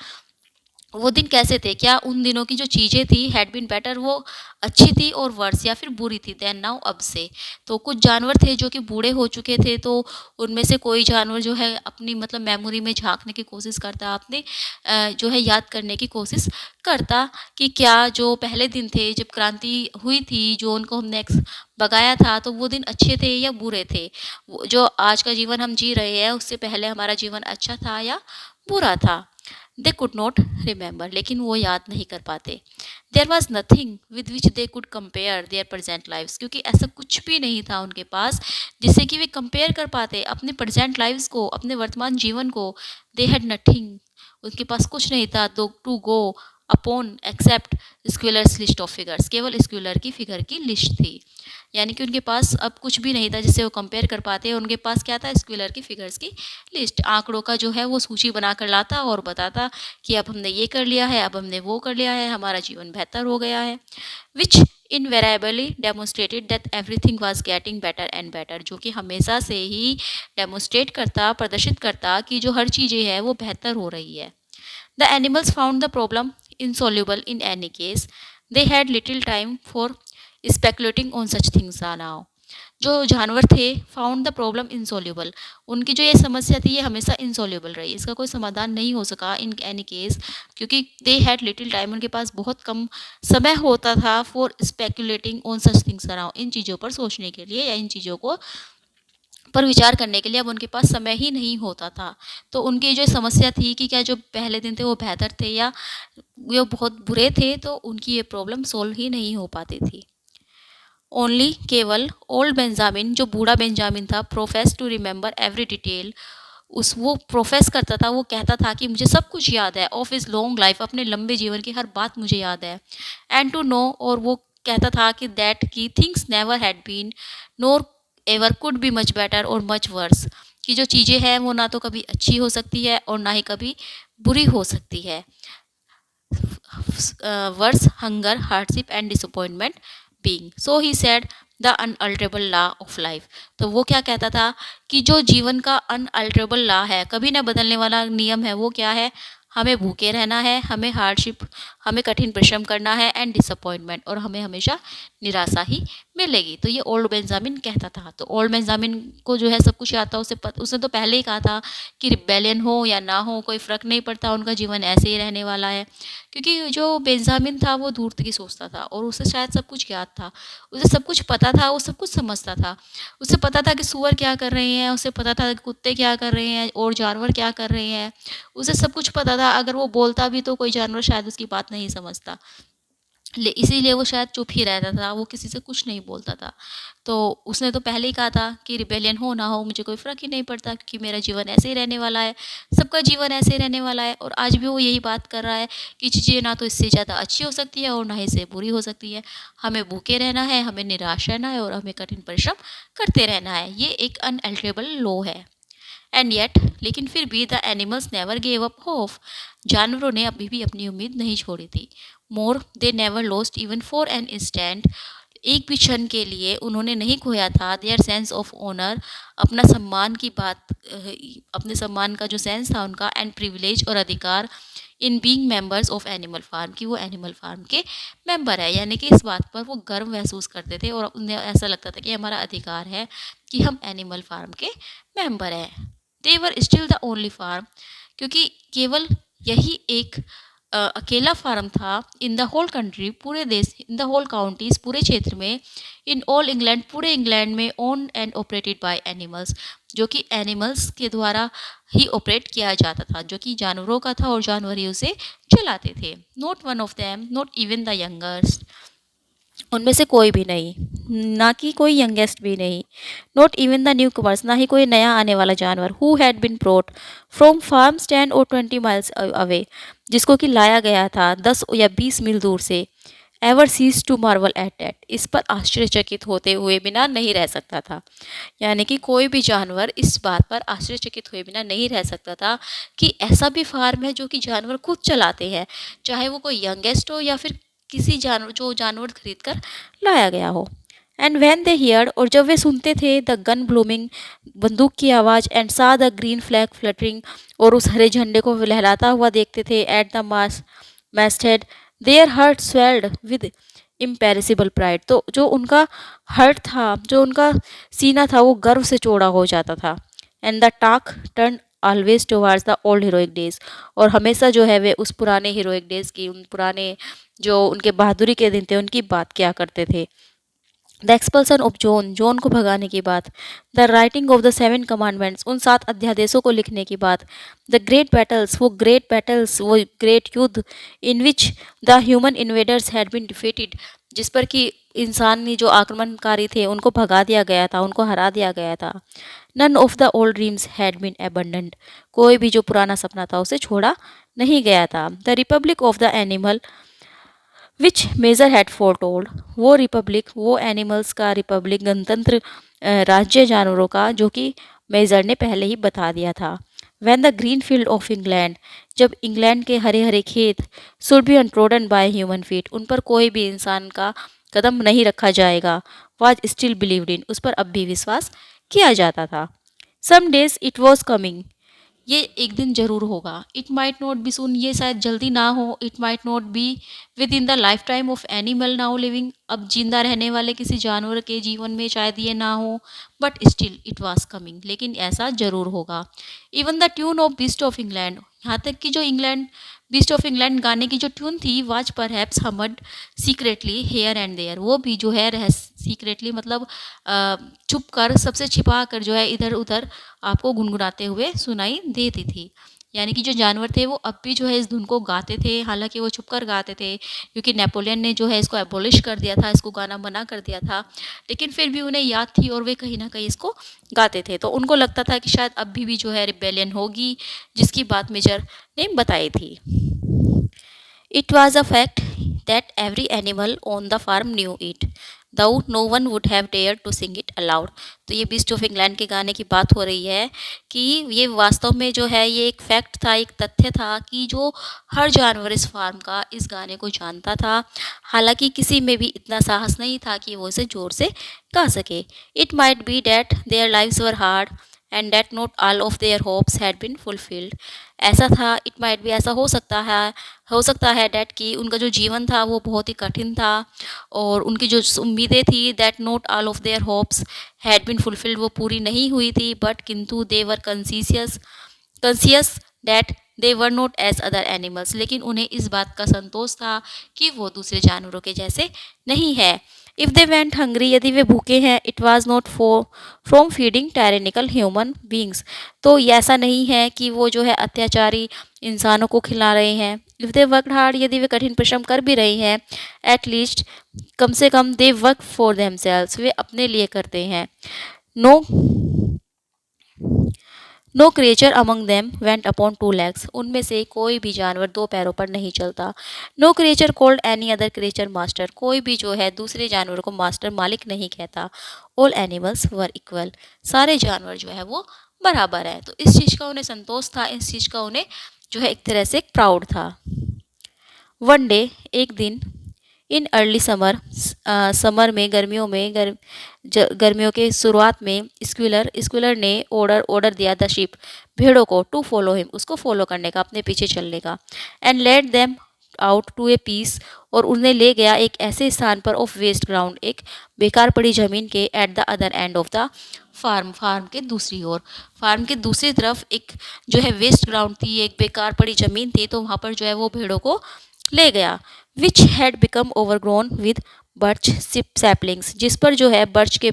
वो दिन कैसे थे, क्या उन दिनों की जो चीज़ें थी, हैड बीन बेटर, वो अच्छी थी, और वर्स, या फिर बुरी थी, देन नाउ, अब से। तो कुछ जानवर थे जो कि बूढ़े हो चुके थे, तो उनमें से कोई जानवर जो है अपनी मतलब मेमोरी में झांकने की कोशिश करता, अपने जो है याद करने की कोशिश करता कि क्या जो पहले दिन थे जब क्रांति हुई थी, जो उनको हमने भगाया था, तो वो दिन अच्छे थे या बुरे थे, जो आज का जीवन हम जी रहे हैं उससे पहले हमारा जीवन अच्छा था या बुरा था। दे कुड नॉट रिमेंबर, लेकिन वो याद नहीं कर पाते। There was nothing with which they could compare their present lives, क्योंकि ऐसा कुछ भी नहीं था उनके पास जिससे कि वे कंपेयर कर पाते अपने प्रेजेंट लाइव्स को, अपने वर्तमान जीवन को। दे हैड नथिंग, उनके पास कुछ नहीं था दो to go upon except Squealer's list of figures, केवल स्क्यूलर की फिगर की लिस्ट थी। यानी कि उनके पास अब कुछ भी नहीं था जिससे वो कंपेयर कर पाते। उनके पास क्या था? स्क्यूलर की फिगर्स की लिस्ट, आंकड़ों का जो है वो सूची बना कर लाता और बताता कि अब हमने ये कर लिया है, अब हमने वो कर लिया है, हमारा जीवन बेहतर हो गया है। Which invariably demonstrated that everything was getting better and better, जो कि हमेशा से ही डेमोन्स्ट्रेट करता, प्रदर्शित करता कि जो हर चीज़ें हैं वो बेहतर हो रही है। The animals found the problem insoluble in any case. They had little time for speculating on such things now. जो जानवर थे फाउंड द प्रॉब्लम इनसॉल्यूबल, उनकी जो ये समस्या थी ये हमेशा इनसॉल्यूबल रही, इसका कोई समाधान नहीं हो सका इन एनी केस, क्योंकि दे हैड लिटिल टाइम, उनके पास बहुत कम समय होता था for speculating on such things around, इन चीज़ों पर सोचने के लिए या इन चीज़ों को पर विचार करने के लिए अब उनके पास समय ही नहीं होता था। तो उनकी जो समस्या थी कि क्या जो पहले दिन थे वो बेहतर थे या वो बहुत बुरे थे, तो उनकी ये प्रॉब्लम सोल्व ही नहीं हो पाती थी। ओनली केवल ओल्ड बेंजामिन, जो बूढ़ा बेंजामिन था, profess to remember every detail, उस वो प्रोफेस करता था, वो कहता था कि मुझे सब कुछ याद है, ऑफ इज़ लॉन्ग लाइफ, अपने लंबे जीवन की हर बात मुझे याद है। एंड टू नो, और वो कहता था कि दैट की things never had been nor ever could be much better और मच वर्स, कि जो चीज़ें हैं वो ना तो कभी अच्छी हो सकती है और ना ही कभी बुरी हो सकती है। Worse hunger hardship and disappointment being, so he said the unalterable law of life. तो वो क्या कहता था कि जो जीवन का अनअल्टरेबल लॉ है, कभी ना बदलने वाला नियम है, वो क्या है? हमें भूखे रहना है, हमें हार्डशिप, हमें कठिन परिश्रम करना है, एंड डिसअपॉइंटमेंट, और हमें हमेशा निराशा ही मिलेगी। तो ये ओल्ड बेंजामिन कहता था। तो ओल्ड बेंजामिन को जो है सब कुछ आता, उसने तो पहले ही कहा था कि रिबेलियन हो या ना हो कोई फ़र्क नहीं पड़ता, उनका जीवन ऐसे ही रहने वाला है। क्योंकि जो बेंजामिन था वो दूर तक ही सोचता था और उसे शायद सब कुछ याद था, उसे सब कुछ पता था, वो सब कुछ समझता था। उसे पता था कि सूअर क्या कर रहे हैं, उसे पता था कि कुत्ते क्या कर रहे हैं और जानवर क्या कर रहे हैं, उसे सब कुछ पता था। अगर वो बोलता भी तो कोई जानवर शायद उसकी बात नहीं समझता, इसीलिए वो शायद चुप ही रहता था, वो किसी से कुछ नहीं बोलता था। तो उसने तो पहले ही कहा था कि रिबेलियन हो ना हो मुझे कोई फ़र्क ही नहीं पड़ता, क्योंकि मेरा जीवन ऐसे ही रहने वाला है, सबका जीवन ऐसे ही रहने वाला है। और आज भी वो यही बात कर रहा है कि चीज़ें ना तो इससे ज़्यादा अच्छी हो सकती है और ना ही इससे बुरी हो सकती है। हमें भूखे रहना है, हमें निराश रहना है और हमें कठिन परिश्रम करते रहना है। ये एक अनअल्टरेबल लॉ है। एंड येट, लेकिन फिर भी the animals never gave up hope, जानवरों ने अभी भी अपनी उम्मीद नहीं छोड़ी थी। More they never lost even for an instant, एक भी क्षण के लिए उन्होंने नहीं खोया था देयर सेंस ऑफ ऑनर, अपना सम्मान की बात, अपने सम्मान का जो सेंस था उनका, एंड प्रिविलेज और अधिकार, in being members of animal Farm, कि वो एनिमल फार्म के मेंबर है। यानी कि इस बात पर वो गर्व महसूस करते थे और उन्हें ऐसा लगता था कि हमारा अधिकार है कि हम एनिमल फार्म के मेंबर हैं। They were still the only farm, क्योंकि केवल यही एक अकेला फार्म था इन द होल कंट्री, पूरे देश, इन द होल काउंटीज, पूरे क्षेत्र में, इन ऑल इंग्लैंड, पूरे इंग्लैंड में, own and operated by animals, जो कि एनिमल्स के द्वारा ही ऑपरेट किया जाता था, जो कि जानवरों का था और जानवर ही उसे चलाते थे। Not one of them, not even the youngest, उनमें से कोई भी नहीं, ना कि कोई यंगेस्ट भी नहीं। Not even the new commerce, ना ही कोई नया आने वाला जानवर, who had been brought from farms 10 or 20 miles away, जिसको कि लाया गया था 10 या 20 मील दूर से। Ever cease to marvel at that, इस पर आश्चर्यचकित होते हुए बिना नहीं रह सकता था। यानी कि कोई भी जानवर इस बात पर आश्चर्यचकित हुए बिना नहीं रह सकता था कि ऐसा भी फार्म है जो कि जानवर खुद चलाते हैं, चाहे वो कोई यंगेस्ट हो या फिर किसी जानवर, जो जानवर खरीद कर लाया गया हो। एंड वैन दे हियर्ड, और जब वे सुनते थे, द गन ब्लूमिंग, बंदूक की आवाज़, एंड सा द ग्रीन फ्लैग फ्लटरिंग, और उस हरे झंडे को लहराता हुआ देखते थे, at the masthead, their heart swelled with imperishable pride, तो जो उनका हार्ट था, जो उनका सीना था, वो गर्व से चौड़ा हो जाता था। And the talk turn always towards the old heroic days, और हमेशा जो है वे उस पुराने हीरोइक डेज की, उन पुराने जो उनके बहादुरी के दिन थे उनकी बात किया करते थे। The expulsion of John, John को भगाने की बात, the writing of the 7 commandments, उन 7 अध्यादेशों को लिखने की बात, द ग्रेट बैटल्स, वो ग्रेट युद्ध, in which the human invaders had been defeated, जिस पर कि इंसानी जो आक्रमणकारी थे उनको भगा दिया गया था, उनको हरा दिया गया था। None of the old dreams had been abandoned, कोई भी जो पुराना सपना था उसे छोड़ा नहीं गया था। The republic of the animal which Major had foretold, वो रिपब्लिक, वो एनिमल्स का रिपब्लिक, गणतंत्र राज्य जानवरों का, जो कि मेजर ने पहले ही बता दिया था। When the green field of England, जब इंग्लैंड के हरे हरे खेत, should be untrodden by human feet, उन पर कोई भी इंसान का कदम नहीं रखा जाएगा, वाज स्टिल बिलीव्ड इन, उस पर अब भी विश्वास किया जाता था। Some days it was coming, ये एक दिन जरूर होगा। It might not be soon, ये शायद जल्दी ना हो। It might not be within the lifetime of animal now living, अब जिंदा रहने वाले किसी जानवर के जीवन में शायद ये ना हो, but still it was coming, लेकिन ऐसा जरूर होगा। Even the tune of beast of England, यहाँ तक कि जो इंग्लैंड बीस्ट ऑफ इंग्लैंड गाने की जो ट्यून थी, was perhaps hummed secretly here and there, वो भी जो है सीक्रेटली मतलब छुप कर, सबसे छिपा कर जो है इधर उधर आपको गुनगुनाते हुए सुनाई देती थी। यानी कि जो जानवर थे वो अब भी जो है इस धुन को गाते थे, हालांकि वो छुपकर गाते थे क्योंकि नेपोलियन ने जो है इसको एबोलिश कर दिया था, इसको गाना मना कर दिया था, लेकिन फिर भी उन्हें याद थी और वे कहीं ना कहीं इसको गाते थे। तो उनको लगता था कि शायद अभी भी जो है रिबेलियन होगी, जिसकी बात मेजर ने बताई थी। It was a fact that every animal on the farm knew it, though no one would have dared to sing it aloud. तो ये बीस्ट ऑफ इंग्लैंड के गाने की बात हो रही है कि ये वास्तव में जो है ये एक फैक्ट था, एक तथ्य था कि जो हर जानवर इस फार्म का इस गाने को जानता था, हालांकि किसी में भी इतना साहस नहीं था कि वो इसे ज़ोर से गा सके। It might be that their lives were hard and that not all of their hopes had been fulfilled, ऐसा था, इट माइट भी ऐसा हो सकता है डैट कि उनका जो जीवन था वो बहुत ही कठिन था और उनकी जो उम्मीदें थी, that not all of their hopes had been fulfilled, वो पूरी नहीं हुई थी, बट किंतु they were conscious that they were not as other animals, लेकिन उन्हें इस बात का संतोष था कि वो दूसरे जानवरों के जैसे नहीं है। इफ़ दे वेंट हंग्री, यदि वे भूखे हैं, it was not from feeding tyrannical human beings, तो ये ऐसा नहीं है कि वो जो है अत्याचारी इंसानों को खिला रहे हैं। इफ़ दे वर्क हार्ड, यदि वे कठिन परिश्रम कर भी रही हैं, एट लीस्ट कम से कम दे वर्क फॉर देमसेल्व्स, वे अपने लिए करते हैं। No no creature among them went upon 2 legs, उनमें से कोई भी जानवर 2 पैरों पर नहीं चलता। No creature called any other creature master, कोई भी जो है दूसरे जानवर को मास्टर मालिक नहीं कहता। ऑल एनिमल्स वर इक्वल, सारे जानवर जो है वो बराबर है। तो इस चीज़ का उन्हें संतोष था, इस चीज़ का उन्हें जो है एक तरह से प्राउड था। वन डे, एक दिन, इन अर्ली समर में, गर्मियों के शुरुआत में, स्क्विलर ने ऑर्डर दिया द शीप, भेड़ों को, टू फॉलो हिम, उसको फॉलो करने का, अपने पीछे चलने का, and let them out to a piece, और उन्हें ले गया एक ऐसे स्थान पर ऑफ वेस्ट ग्राउंड, एक बेकार पड़ी जमीन के, at the other end of the farm के दूसरी ओर, फार्म के दूसरी तरफ एक जो है वेस्ट ग्राउंड थी, एक बेकार पड़ी ज़मीन थी, तो वहाँ पर जो है वो भेड़ों को ले गया। Which had become overgrown with birch saplings, जिस पर जो है बर्च के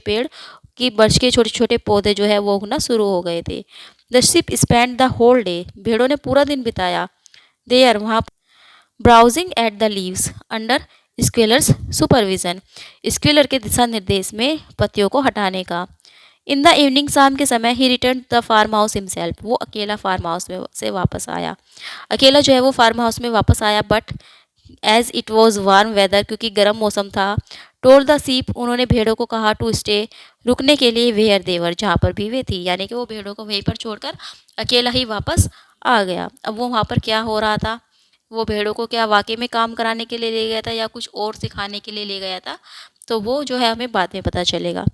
छोटे छोटे पौधे जो है वो उगना शुरू हो गए थे। The sheep spend the whole day, भेड़ों ने पूरा दिन बिताया, देयर वहाँ, browsing at the leaves under Squealer's supervision, Squealer के दिशा निर्देश में पत्तियों को हटाने का। इन द इवनिंग, शाम के समय, he return the farm house himself, वो अकेला फार्म हाउस में से वापस आया, अकेला जो है वो फार्म हाउस में वापस आया। But as it was warm weather, क्योंकि गर्म मौसम था, टोल द सीप, उन्होंने भेड़ों को कहा, टू स्टे, रुकने के लिए, वेयर देवर, जहाँ पर भी वे थी, यानी कि वो भेड़ों को वहीं पर छोड़कर अकेला ही वापस आ गया। अब वो वहाँ पर क्या हो रहा था, वो भेड़ों को क्या वाकई में काम कराने के लिए ले गया था या कुछ और सिखाने के लिए ले गया था, तो वो जो है हमें बाद में पता चलेगा।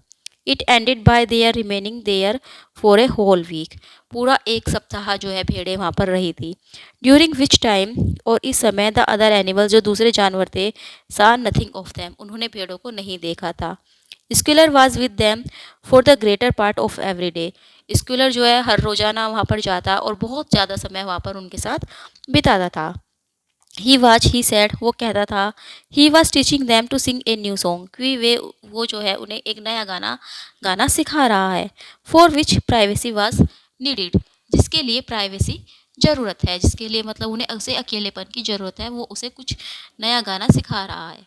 It ended by their remaining there for a whole week, पूरा एक सप्ताह जो है भेड़ें वहाँ पर रही थी। ड्यूरिंग विच टाइम, और इस समय, द अदर एनिमल, जो दूसरे जानवर थे, सा नथिंग ऑफ देम, उन्होंने भेड़ों को नहीं देखा था। Squealer was with them for the greater part of every day, Squealer जो है हर रोज़ाना वहाँ पर जाता और बहुत ज़्यादा समय वहाँ पर उनके साथ बिताता था। ही सैड, वो कहता था, he was teaching them to sing a new song, कि वे वो जो है उन्हें एक नया गाना गाना सिखा रहा है। For which privacy was needed, जिसके लिए प्राइवेसी ज़रूरत है, जिसके लिए मतलब उन्हें उसे अकेलेपन की ज़रूरत है, वो उसे कुछ नया गाना सिखा रहा है।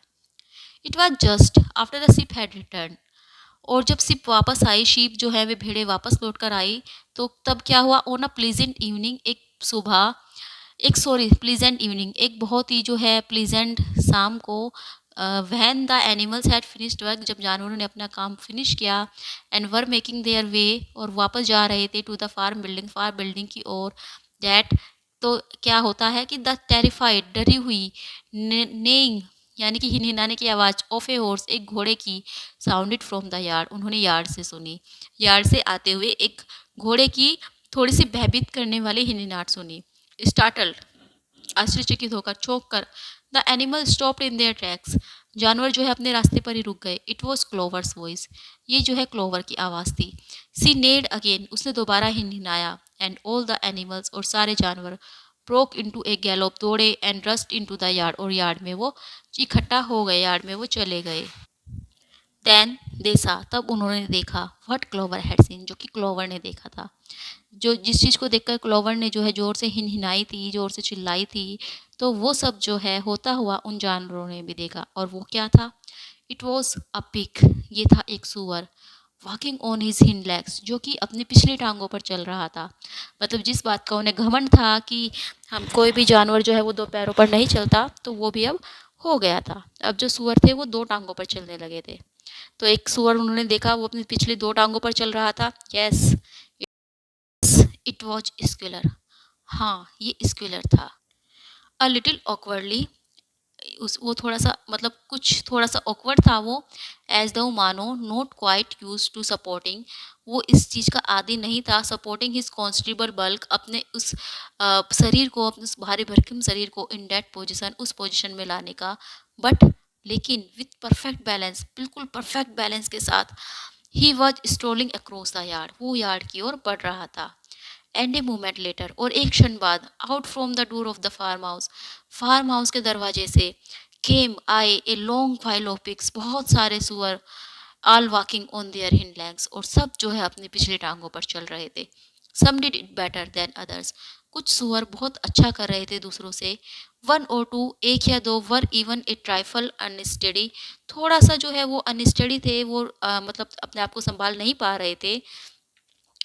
It was just after the sheep had return, और जब शिप वापस आई, शीप जो है वे भेड़े वापस लौट कर आई, तो तब क्या हुआ, ऑन अ प्लीजेंट इवनिंग, एक सुबह, एक सॉरी प्लीजेंट इवनिंग, एक बहुत ही जो है प्लीजेंट शाम को, when the animals had finished work, जब जानवरों ने अपना काम फिनिश किया, and were making their way, और वापस जा रहे थे टू द फार्म बिल्डिंग की ओर, दैट, तो क्या होता है कि द टेरिफाइड, डरी हुई, नेइंग, यानी कि हिनहिनाने की आवाज़, ऑफ ए हॉर्स, एक घोड़े की, साउंडेड फ्रॉम द यार्ड, उन्होंने यार्ड से सुनी, यार्ड से आते हुए एक घोड़े की थोड़ी सी भयभीत करने वाली हिनहिनाहट सुनी। स्टार्टल्ड, आश्चर्यचकित होकर, चौंक कर, the animal stopped in their tracks, जानवर जो है अपने रास्ते पर ही रुक गए। इट वॉज क्लोवर्स वॉइस, ये जो है क्लोवर की आवाज़ थी। सी नेड अगेन, उसने दोबारा हिनहिनाया, एंड ऑल द एनिमल्स, और सारे जानवर, ब्रोक इनटू ए गैलोप, दौड़े, and rust into the yard, और यार्ड में वो इकट्ठा हो गए, यार्ड में वो चले गए। देन देसा, तब उन्होंने देखा, व्हाट क्लोवर हैड सीन, जो कि क्लोवर ने देखा था, जो जिस चीज़ को देखकर क्लोवर ने जो है ज़ोर से हिनहिनाई थी, ज़ोर से चिल्लाई थी, तो वो सब जो है होता हुआ उन जानवरों ने भी देखा। और वो क्या था? इट वॉज अ पिग, ये था एक सूअर, walking on his hind legs, जो कि अपनी पिछली टांगों पर चल रहा था। मतलब जिस बात का उन्हें घमंड था कि हम कोई भी जानवर जो है वो दो पैरों पर नहीं चलता, तो वो भी अब हो गया था। अब जो सूअर थे वो दो टांगों पर चलने लगे थे। तो एक सूअर उन्होंने देखा, वो अपनी पिछली दो टांगों पर चल रहा था। यस, इट वॉज स्क्विलर, हाँ ये स्क्विलर था। अ लिटिल ऑकवर्डली, उस वो थोड़ा सा मतलब कुछ थोड़ा सा ऑकवर्ड था वो, एज दो मानो not quite use to supporting, वो इस चीज़ का आदी नहीं था, सपोर्टिंग हिज कॉन्स्टेबल बल्क, अपने उस शरीर को, अपने उस भारी भरकम शरीर को, इन डेट पोजिशन, उस पोजिशन में लाने का। बट लेकिन विथ परफेक्ट बैलेंस, बिल्कुल परफेक्ट बैलेंस के साथ, he was strolling across the yard, वो यार्ड की ओर बढ़ रहा था। एंड ए मोमेंट लेटर, और एक क्षण बाद, out from the door of the farm house के दरवाजे से, केम आए a long file of pigs, बहुत सारे सुअर, all walking on their hind legs, और सब जो है अपनी पिछली टांगों पर चल रहे थे। Some did it better than others, कुछ सुअर बहुत अच्छा कर रहे थे दूसरों से। वन और टू, एक या दो, वर इवन ए ट्राइफल अनस्टेडी, थोड़ा सा जो है वो अनस्टेडी थे, वो मतलब अपने आप को संभाल नहीं पा रहे थे।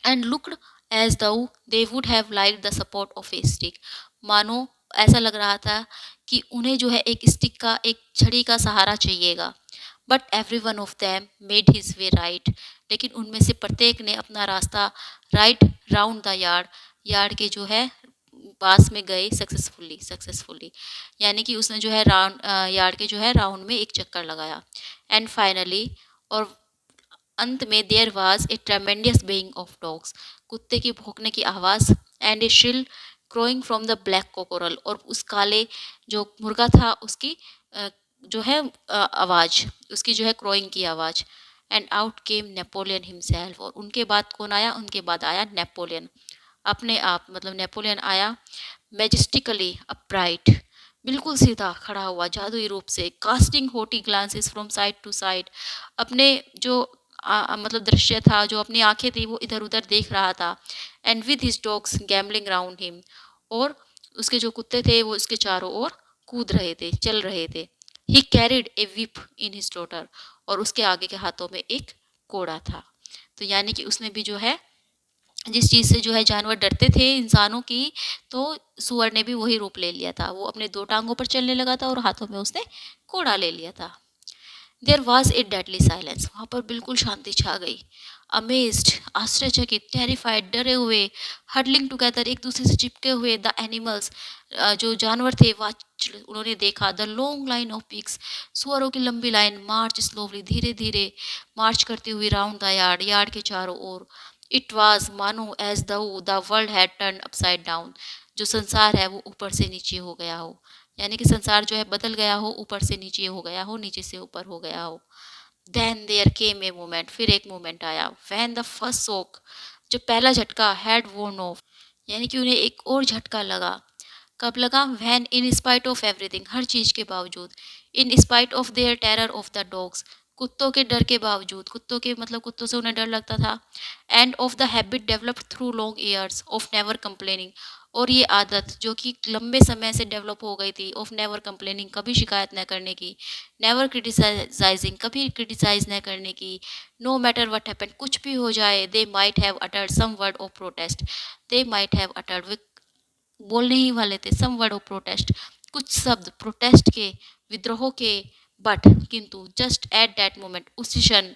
एंड लुक्ड एज दो they would have like the support of A stick, मानो ऐसा लग रहा था कि उन्हें जो है एक स्टिक का, एक छड़ी का सहारा चाहिएगा। But every one of them made his way right, लेकिन उनमें से प्रत्येक ने अपना रास्ता right round the yard, yard के जो है पास में गए, सक्सेसफुली, यानी कि उसने जो है राउंड, यार्ड के जो है राउंड में एक चक्कर लगाया। एंड फाइनली, और अंत में, there was a tremendous baying of dogs, कुत्ते की भौंकने की आवाज़, and a shrill crowing from the black cockerel, और उस काले जो मुर्गा था उसकी जो है आवाज़, उसकी जो है क्रोइंग की आवाज़। And out came Napoleon himself, और उनके बाद कौन आया? उनके बाद आया नेपोलियन, अपने आप, मतलब नेपोलियन आया, मैजेस्टिकली अपराइट, बिल्कुल सीधा खड़ा हुआ जादुई रूप से, casting haughty glances from side to side, अपने जो मतलब दृश्य था, जो अपनी आंखें थी वो इधर उधर देख रहा था। And with his dogs gambling round him, और उसके जो कुत्ते थे वो उसके चारों ओर कूद रहे थे, चल रहे थे। He carried a whip in his trotter, और उसके आगे के हाथों में एक कोड़ा था। तो यानी कि उसने भी जो है, जिस चीज़ से जो है जानवर डरते थे इंसानों की, तो सुअर ने भी वही रूप ले लिया था, वो अपने दो टांगों पर चलने लगा था और हाथों में उसने कोड़ा ले लिया था। There was a deadly silence, वहाँ पर बिल्कुल शांति छा गई। अमेज्ड, आश्चर्यचकित, टेरिफाइड, डरे हुए, हडलिंग टुगेदर, एक दूसरे से चिपके हुए, द एनिमल्स, जो जानवर थे, उन्होंने देखा, the long line of pigs, सुअरों की लंबी लाइन, मार्च स्लोवली, धीरे धीरे मार्च करती हुई, राउंड द यार्ड, यार्ड के चारों ओर। इट वाज मानो as the world had turn upside down, जो संसार है वो ऊपर से नीचे हो गया हो, यानी कि संसार जो है बदल गया हो, ऊपर से नीचे हो गया हो, नीचे से ऊपर हो गया हो। Then there came a moment, फिर एक मोमेंट आया, व्हेन द फर्स्ट शॉक, जो पहला झटका, हैड worn ऑफ, यानी कि उन्हें एक और झटका लगा। कब लगा? When in spite of everything, हर चीज़ के बावजूद, in spite of their terror of the dogs, कुत्तों के डर के बावजूद, कुत्तों के मतलब कुत्तों से उन्हें डर लगता था, and of the habit developed through long years of never complaining, और ये आदत जो कि लंबे समय से डेवलप हो गई थी, ऑफ नेवर कंप्लेनिंग, कभी शिकायत न करने की, नेवर क्रिटिसाइजिंग, कभी क्रिटिसाइज न करने की, नो मैटर व्हाट हैपन, कुछ भी हो जाए, they might have uttered some word of protest, they might have uttered, बोलने ही वाले थे, सम वर्ड ऑफ प्रोटेस्ट, कुछ शब्द प्रोटेस्ट के, विद्रोह के, बट किंतु जस्ट एट दैट मोमेंट, उसी क्षण,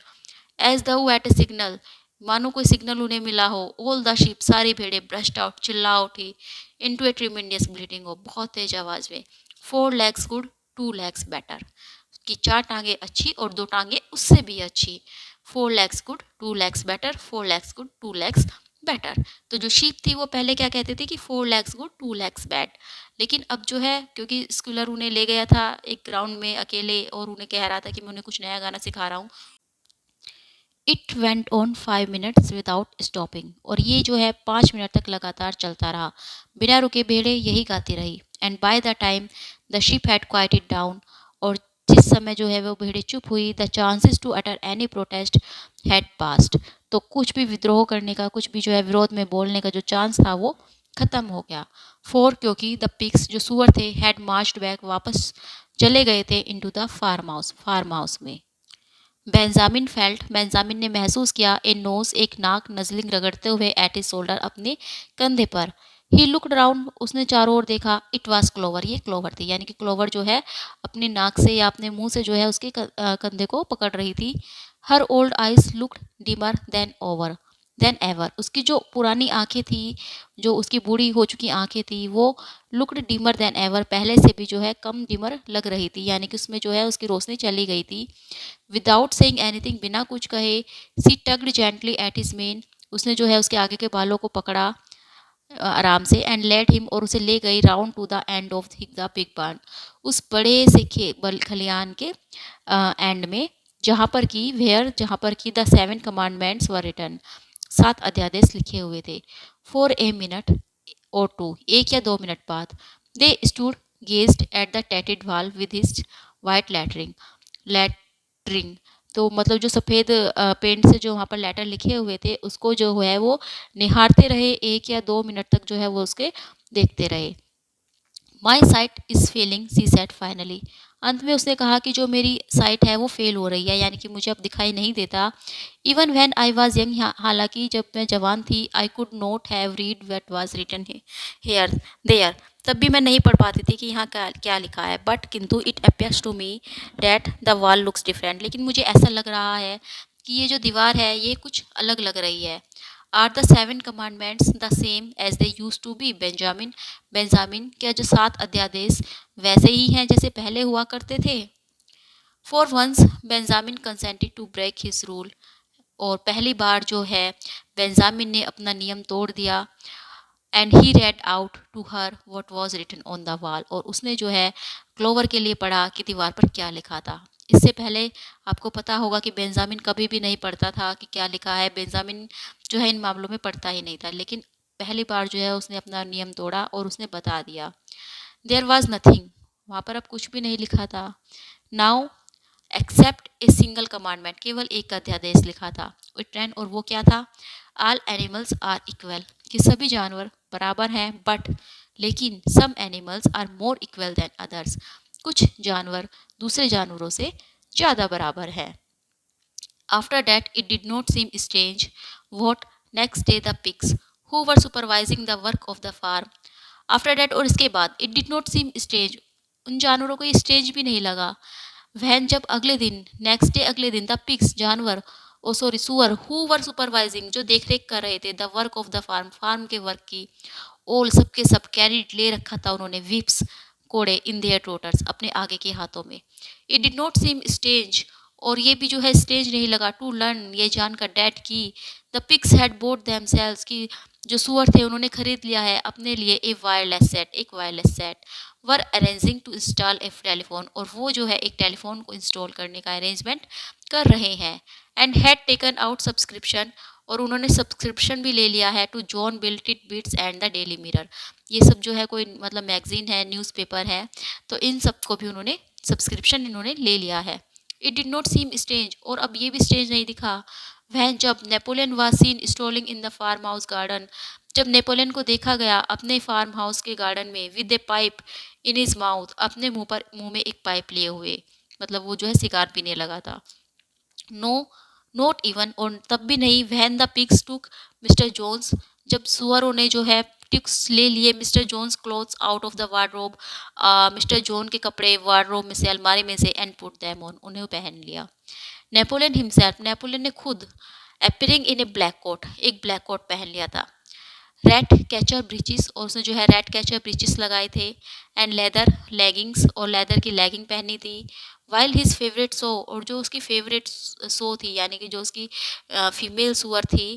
as the at a signal, मानो कोई सिग्नल उन्हें मिला हो, ऑल द शीप, सारी भेड़े ब्रस्ट आउट, चिल्ला उठी, इनटू ए ट्रिमेंडियस ब्लीडिंग हो, बहुत तेज आवाज में, four legs good, two legs better, कि चार टांगे अच्छी और दो टांगे उससे भी अच्छी, four legs good, two legs better, four legs good, two legs better. तो जो शीप थी वो पहले क्या कहते थे कि four legs good, two legs bad, लेकिन अब जो है, क्योंकि स्कूलर उन्हें ले गया था एक ग्राउंड में अकेले और उन्हें कह रहा था कि मैं उन्हें कुछ नया गाना सिखा रहा हूँ, it went on 5 minutes without stopping, और ये जो है 5 मिनट तक लगातार चलता रहा, बिना रुके भेड़े यही गाती रही, and by the time the sheep had quieted down, और जिस समय जो है वो भेड़े चुप हुई, the chances to utter any protest had passed, तो कुछ भी विद्रोह करने का, कुछ भी जो है विरोध में बोलने का जो चांस था वो खत्म हो गया। फोर, क्योंकि द पिग्स, जो सुअर थे, हैड मार्च्ड बैक, वापस चले गए थे इनटू द फार्म हाउस में। बेंजामिन फेल्ट, बेंजामिन ने महसूस किया, ए नोज, एक नाक, नजलिंग, रगड़ते हुए, एट इज शोल्डर, अपने कंधे पर, ही लुकड राउंड, उसने चारों ओर देखा, इट वाज क्लोवर, ये क्लोवर थी, यानी कि क्लोवर जो है अपने नाक से या अपने मुंह से जो है उसके कंधे को पकड़ रही थी। Her old eyes looked dimmer than ever, उसकी जो पुरानी आंखें थी, जो उसकी बूढ़ी हो चुकी आंखें थी, वो लुकड डिमर देन एवर, पहले से भी जो है कम डिमर लग रही थी, यानी कि उसमें जो है उसकी रोशनी चली गई थी। विदाउट सेइंग एनीथिंग, बिना कुछ कहे, she tugged gently at his mane, उसने जो है उसके आगे के बालों को पकड़ा आराम से, एंड लेड हिम, और उसे ले गई round to the end of the big barn, उस बड़े से खलियान के एंड में, जहाँ पर की वेयर, जहाँ पर की द 7 कमांडमेंट्स वर रिटन, 7 अध्यादेश लिखे हुए थे। फॉर ए मिनट और टू, 1 या 2 मिनट बाद, they stood gazed at the टेटेड wall with his white lettering, तो मतलब जो सफ़ेद पेंट से जो वहाँ पर लेटर लिखे हुए थे उसको जो है वो निहारते रहे, 1 या 2 मिनट तक जो है वो उसके देखते रहे। My sight is failing, she said finally, अंत में उसने कहा कि जो मेरी साइट है वो फेल हो रही है, यानी कि मुझे अब दिखाई नहीं देता। Even when I was young, हालांकि जब मैं जवान थी, I could not have read what was written here there, तब भी मैं नहीं पढ़ पाती थी कि यहाँ क्या क्या लिखा है, बट किंतु it appears to me that the wall looks different, लेकिन मुझे ऐसा लग रहा है कि ये जो दीवार है ये कुछ अलग लग रही है। Are the 7 commandments the same as they use to be, Benjamin, Benjamin, क्या जो 7 अध्यादेश वैसे ही हैं जैसे पहले हुआ करते थे? For once Benjamin consented to break his rule, और पहली बार जो है बेंजामिन ने अपना नियम तोड़ दिया, and he read out to her what was written on the wall, और उसने जो है क्लोवर के लिए पढ़ा कि दीवार पर क्या लिखा था। इससे पहले आपको पता होगा कि बेंजामिन कभी भी नहीं पढ़ता था कि क्या लिखा है, बेंजामिन जो है इन मामलों में पढ़ता ही नहीं था, लेकिन पहली बार जो है उसने अपना नियम तोड़ा और उसने बता दिया। देयर वॉज नथिंग, वहाँ पर अब कुछ भी नहीं लिखा था। Now except a single commandment, केवल एक अध्यादेश लिखा था रिटर्न, और वो क्या था? ऑल एनिमल्स आर इक्वल, कि सभी जानवर बराबर हैं, बट लेकिन some animals are more equal than others, कुछ जानवर दूसरे जानवरों से ज़्यादा बराबर हैं। After that it did not seem strange what next day the pigs who were supervising the work of the farm, after that, और इसके बाद, it did not seem strange, उन जानवरों को ये स्ट्रेंज भी नहीं लगा, वहन जब अगले दिन, नेक्स्ट डे, अगले दिन, द पिग्स, जानवर, ओ सॉरी सुअर, हु वर सुपरवाइजिंग, जो देख रेख कर रहे थे, the work of the farm, farm के वर्क की, ओल, सबके सब, कैरिड, ले रखा था उन्होंने, विप्स, कोड़े, इन देयर टोटर्स, अपने आगे के हाथों में। It did not seam stage, और ये भी जो है स्टेज नहीं लगा, टू लर्न, ये जानकर, डैट की the pigs had boat themselves, की जो सुअर थे उन्होंने खरीद लिया है अपने लिए ए वायरलेस सेट, एक wireless set, were arranging to install a telephone, और वो जो है एक टेलीफोन को इंस्टॉल करने का अरेंजमेंट कर रहे हैं, and had taken out subscription, और उन्होंने सब्सक्रिप्शन भी ले लिया है to John Bull Tit Bits and the Daily Mirror. ये सब जो है कोई मतलब मैगजीन है, न्यूज़पेपर है, तो इन सब को भी उन्होंने सब्सक्रिप्शन इन्होंने ले लिया है। It did not seem strange, और अब ये भी स्ट्रेंज नहीं दिखा, वह जब Napoleon was seen strolling in the farm house garden, जब नेपोलियन को देखा गया अपने फार्म हाउस के गार्डन में with a pipe in his mouth, अपने मुंह में एक पाइप लिए हुए, मतलब वो जो है सिगार पीने लगा था। नो, नॉट इवन, और तब भी नहीं, when the pigs took Mr Jones, जब सुअरों ने जो है टिक्स ले लिए Mr Jones clothes out of the wardrobe, Mr Jones के कपड़े वार्डरोब में से, अलमारी में से, एंड पुट दैम ऑन, उन्हें पहन लिया। नेपोलियन हिमसेल्फ, नेपोलियन ने खुद appearing in a black coat, एक ब्लैक कोट पहन लिया था, रैट कैचर ब्रीचिस, और उसने जो है रैट कैचर ब्रीचिस लगाए थे, एंड लेदर लेगिंग्स, और लेदर की लेगिंग पहनी थी। वाइल हिज फेवरेट सो, और जो उसकी फेवरेट सो थी, यानी कि जो उसकी फीमेल सुअर थी,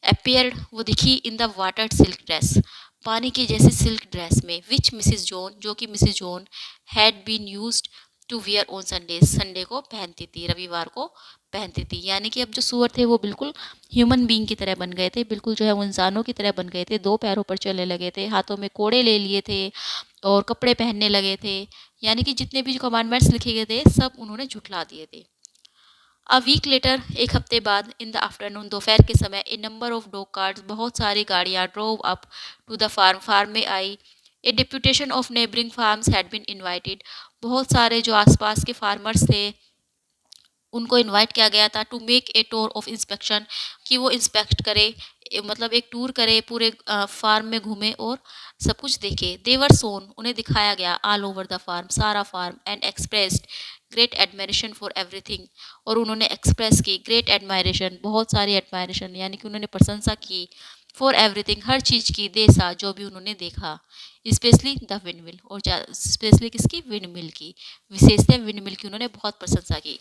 अपीयर्ड, वो दिखी in the water silk dress, पानी की जैसी सिल्क ड्रेस में, विच मिसिस जोन, जो कि Mrs Jones had been used to wear on Sunday, Sunday को पहनती थी, रविवार को पहनती थी। यानी कि अब जो सुअर थे वो बिल्कुल ह्यूमन बीइंग की तरह बन गए थे, बिल्कुल जो है वो इंसानों की तरह बन गए थे, दो पैरों पर चलने लगे थे, हाथों में कोड़े ले लिए थे और कपड़े पहनने लगे थे। यानी कि जितने भी कमांडमेंट्स लिखे गए थे सब उन्होंने झुठला दिए थे। अ वीक लेटर, एक हफ्ते बाद, इन द आफ्टरनून, दोपहर के समय, a number of dog carts, बहुत सारी गाड़ियाँ drove up to the farm, farm में आई। A deputation of neighbouring farms had been invited, बहुत सारे जो आसपास के फार्मर्स थे उनको इनवाइट किया गया था to make a tour of inspection, कि वो इंस्पेक्ट करे, मतलब एक टूर करे, पूरे फार्म में घूमे और सब कुछ देखे। देवर सोन, उन्हें दिखाया गया ऑल ओवर द फार्म, सारा farm, and expressed great admiration for everything, और उन्होंने एक्सप्रेस की ग्रेट एडमायरेशन, बहुत सारी एडमायरेशन, यानी कि उन्होंने प्रशंसा की फॉर एवरीथिंग, हर चीज़ की, देसा, जो भी उन्होंने देखा, स्पेशली द विंड मिल, और स्पेशली किसकी, विंड मिल की, विशेषतः विंड मिल की उन्होंने बहुत प्रशंसा की।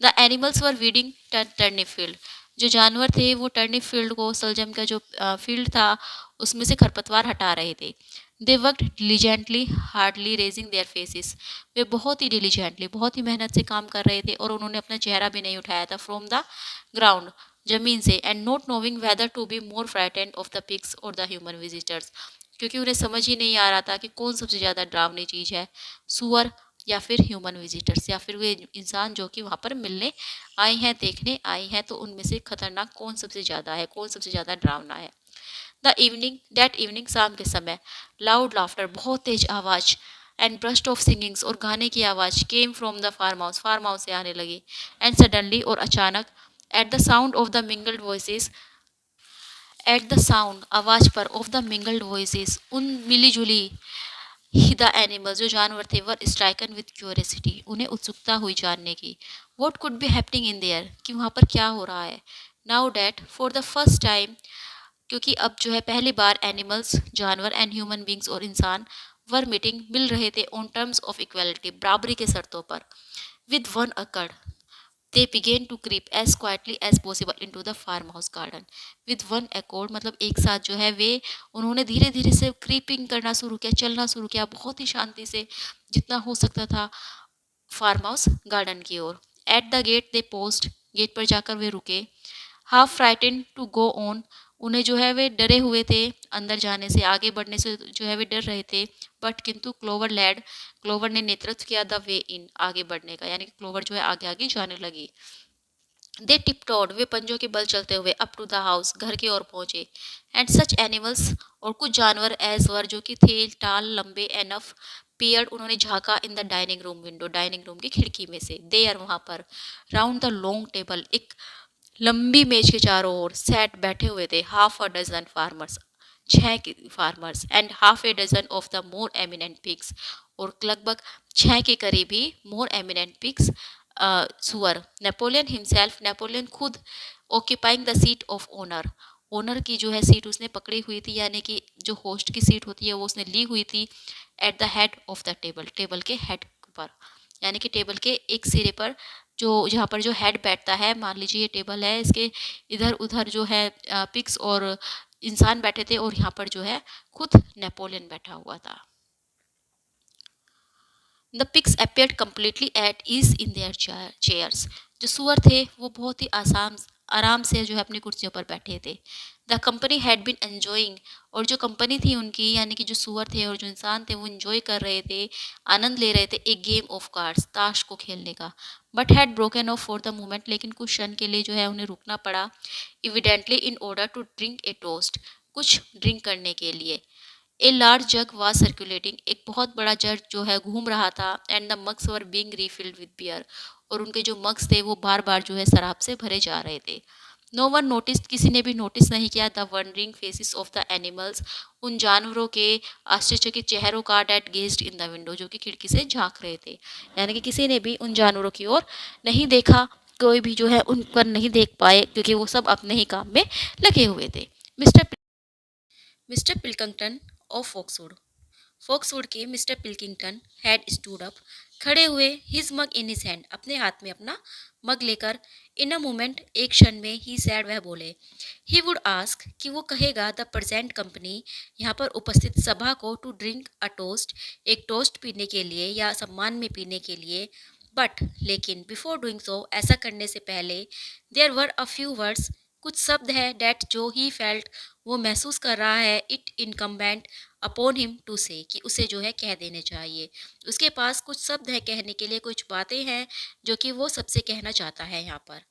The animals were weeding turnip field, जो जानवर थे वो टर्निप फील्ड को, सलजम का जो फील्ड था उसमें से खरपतवार हटा रहे थे। They worked diligently hardly raising their faces, वे बहुत ही डिलीजेंटली, बहुत ही मेहनत से काम कर रहे थे और उन्होंने अपना चेहरा भी नहीं उठाया था फ्रॉम द ग्राउंड, जमीन से, and not knowing whether to be more frightened of the pigs और द ह्यूमन विजिटर्स, क्योंकि उन्हें समझ ही नहीं आ रहा था कि कौन सबसे ज़्यादा डरावनी चीज़ है, सुअर या फिर ह्यूमन विजिटर्स, या फिर वे इंसान जो कि वहाँ पर मिलने आए हैं, देखने आए हैं, तो उनमें से खतरनाक कौन सबसे ज़्यादा है, कौन सबसे ज़्यादा डरावना है। द इवनिंग, दैट इवनिंग, शाम के समय, लाउड लाफ्टर, बहुत तेज आवाज़, एंड ब्रस्ट ऑफ सिंगिंग्स, और गाने की आवाज़, came from the farm house से आने लगी, एंड सडनली, और अचानक, at the sound of the mingled voices, at the sound, आवाज़ पर, ऑफ द मिंगल्ड वॉइसेस, उन मिली जुली ही, द एनिमल्स, जो जानवर थे, वर स्ट्राइकन विद क्यूरियसिटी, उन्हें उत्सुकता हुई जानने की, what could be happening in their, कि वहाँ पर क्या हो रहा है। Now that for the first time, क्योंकि अब जो है पहली बार एनिमल्स, जानवर, एंड ह्यूमन बींग्स, और इंसान, वर मीटिंग, मिल रहे थे, ऑन टर्म्स ऑफ इक्वलिटी, बराबरी के शर्तों पर, विद वन अकड़, they began to creep as quietly as possible into the farmhouse garden with one accord, मतलब एक साथ जो है वे, उन्होंने धीरे धीरे से क्रीपिंग करना शुरू किया, चलना शुरू किया, बहुत ही शांति से जितना हो सकता था फार्म हाउस गार्डन की ओर। At the gate they paused, gate पर जाकर वे रुके, half frightened to go on, उन्हें जो है वे डरे हुए थे, अंदर जाने से, आगे बढ़ने से जो है वे डर रहे थे, बट किंतु क्लोवर लैड, क्लोवर ने नेतृत्व किया द वे इन, आगे बढ़ने का, यानी कि क्लोवर जो है आगे आगे जाने लगी। दे टिपटॉड, वे पंजों के बल चलते हुए, अप टू द हाउस, घर की ओर पहुंचे, एंड सच एनिमल्स, और कुछ जानवर, एज वर, जो कि थे टाल, लंबे एनफ, पियर्ड, उन्होंने झांका in the dining room window, dining room की खिड़की में से, देयर, वहां पर, राउंड द लॉन्ग टेबल, एक लंबी मेज के चारों ओर, सेट, बैठे हुए थे, हाफ अ डजन फार्मर्स, छह farmers, and half a dozen of the more eminent pigs, और लगभग छह के करीब ही मोर एमिनेंट पिग्स, सुअर। नेपोलियन हिमसेल्फ, नेपोलियन खुद, occupying the seat of honour, honour की जो है सीट उसने पकड़ी हुई थी, यानी कि जो होस्ट की सीट होती है वो उसने ली हुई थी, at the head of the table, table के हेड पर, यानी कि टेबल के एक सिरे पर, जो जहाँ पर जो हेड बैठता है, मान लीजिए ये टेबल है, इसके इधर उधर जो है पिग्स और इंसान बैठे थे, और यहाँ पर जो है खुद नेपोलियन बैठा हुआ था। The pigs appeared completely at ease in their chairs, जो सुअर थे वो बहुत ही आसान आराम से जो है अपनी कुर्सियों पर बैठे थे। The company had been enjoying, और जो कंपनी थी उनकी, यानी कि जो सूअर थे और जो इंसान थे, वो एन्जॉय कर रहे थे, आनंद ले रहे थे एक गेम ऑफ कार्ड्स, ताश को खेलने का। But had broken of for the moment, लेकिन कुछ क्षण के लिए जो है उन्हें रुकना पड़ा, evidently in order to drink a toast, कुछ ड्रिंक करने के लिए। A large jug was circulating, एक बहुत बड़ा जग जो है घूम रहा था, and the mugs were being refilled with beer, और उनके जो मग्स थे वो बार बार जो है शराब से भरे जा रहे थे। नो वन नोटिस, किसी ने भी नोटिस नहीं किया the wondering faces of the animals, उन जानवरों के आश्चर्यचकित चेहरों का, that gazed in the window, जो कि खिड़की से झांक रहे थे। यानी कि किसी ने भी उन जानवरों की ओर नहीं देखा, कोई भी जो है उन पर नहीं देख पाए, क्योंकि वो सब अपने ही काम में लगे हुए थे। Mister Pilkington of Foxwood, Foxwood के mister Pilkington had stood up, खड़े हुए, his mug in his hand, अपने हाथ में अपना मग लेकर, इन अ मोमेंट, एक क्षण में, ही सैड, वह बोले, ही वुड आस्क, कि वो कहेगा, द प्रेजेंट कंपनी, यहाँ पर उपस्थित सभा को, टू ड्रिंक अ टोस्ट, एक टोस्ट पीने के लिए या सम्मान में पीने के लिए, बट लेकिन, बिफोर डूइंग सो, ऐसा करने से पहले, there were a few words, कुछ शब्द है, डेट जो ही फेल्ट, वो महसूस कर रहा है, it incumbent upon him to say, कि उसे जो है कह देने चाहिए। उसके पास कुछ शब्द है कहने के लिए, कुछ बातें हैं जो कि वो सबसे कहना चाहता है यहाँ पर।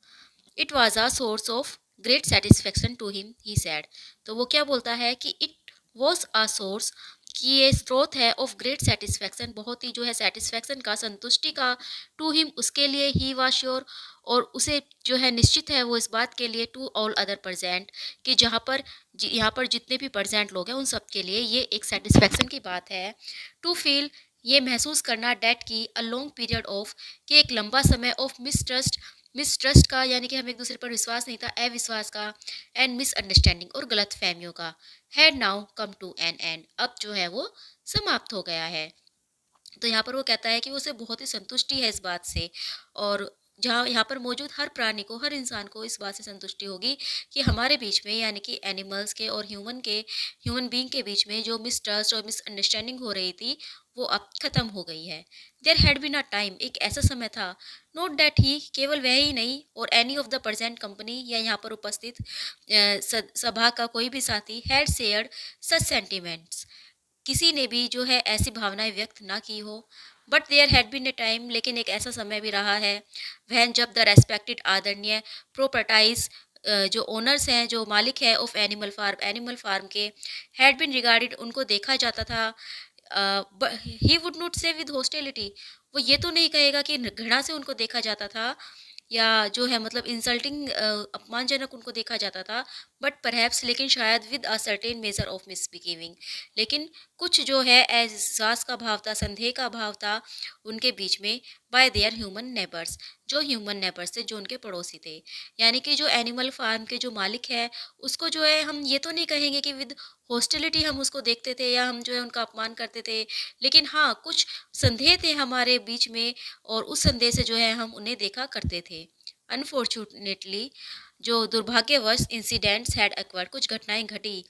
It was a source of great satisfaction to him, he said. तो वो क्या बोलता है कि इट वॉज अ सोर्स, कि ये स्रोत है, ऑफ ग्रेट सेटिस्फेक्शन, बहुत ही जो है सेटिस्फेक्शन का, संतुष्टि का, टू हिम, उसके लिए, ही वॉज श्योर, और उसे जो है निश्चित है वो इस बात के लिए, टू ऑल अदर प्रेजेंट, कि जहाँ पर यहाँ पर जितने भी प्रेजेंट लोग हैं उन सब के लिए ये एक सेटिस्फेक्शन की बात है। टू फील, ये महसूस करना, डेट की, अ लॉन्ग पीरियड ऑफ, कि एक लंबा समय, ऑफ मिसट्रस्ट, मिसट्रस्ट का, यानी कि हमें एक दूसरे पर विश्वास नहीं था, अविश्वास का, एंड मिसअंडरस्टैंडिंग, और गलत फहमियों का, had now come to an end, अब जो है वो समाप्त हो गया है। तो यहाँ पर वो कहता है कि उसे बहुत ही संतुष्टि है इस बात से, और जहाँ यहाँ पर मौजूद हर प्राणी को, हर इंसान को इस बात से संतुष्टि होगी कि हमारे बीच में, यानी कि एनिमल्स के और ह्यूमन बीइंग के बीच में जो मिसट्रस्ट और मिसअंडरस्टैंडिंग हो रही थी, वो अब खत्म हो गई है। There had been a time, एक ऐसा समय था, नोट दैट ही, केवल वह ही नहीं, और any of the present company, या यहाँ पर उपस्थित सभा का कोई भी साथी, हैड शेयर्ड सच सेंटिमेंट्स, किसी ने भी जो है ऐसी भावनाएं व्यक्त ना की हो। But there had been a time, लेकिन एक ऐसा समय भी रहा है, वहन जब द रेस्पेक्टेड, आदरणीय प्रोपर्टाइज, जो ओनर्स हैं, जो मालिक है, ऑफ एनिमल फार्म के, हैड बीन रिगार्डेड, उनको देखा जाता था, ही वुड नॉट से विद हॉस्टिलिटी, वो ये तो नहीं कहेगा कि घृणा से उनको देखा जाता था, या जो है मतलब इंसल्टिंग, अपमानजनक उनको देखा जाता था, बट परहैप्स, लेकिन शायद, with a certain measure of misbehaving, लेकिन कुछ जो है एहसास का भाव था, संदेह का भाव था उनके बीच में, बाय देयर ह्यूमन नेबर्स, जो ह्यूमन नेबर्स थे, जो उनके पड़ोसी थे। यानी कि जो एनिमल फार्म के जो मालिक है, उसको जो है हम ये तो नहीं कहेंगे कि विद हॉस्टिलिटी हम उसको देखते थे, या हम जो है उनका अपमान करते थे, लेकिन हाँ, कुछ संदेह थे हमारे बीच में, और उस संदेह से जो है हम उन्हें देखा करते थे। अनफॉर्चुनेटली, जो दुर्भाग्यवश, इंसिडेंट्स हैड अक्वर्ड, कुछ घटनाएं घटी,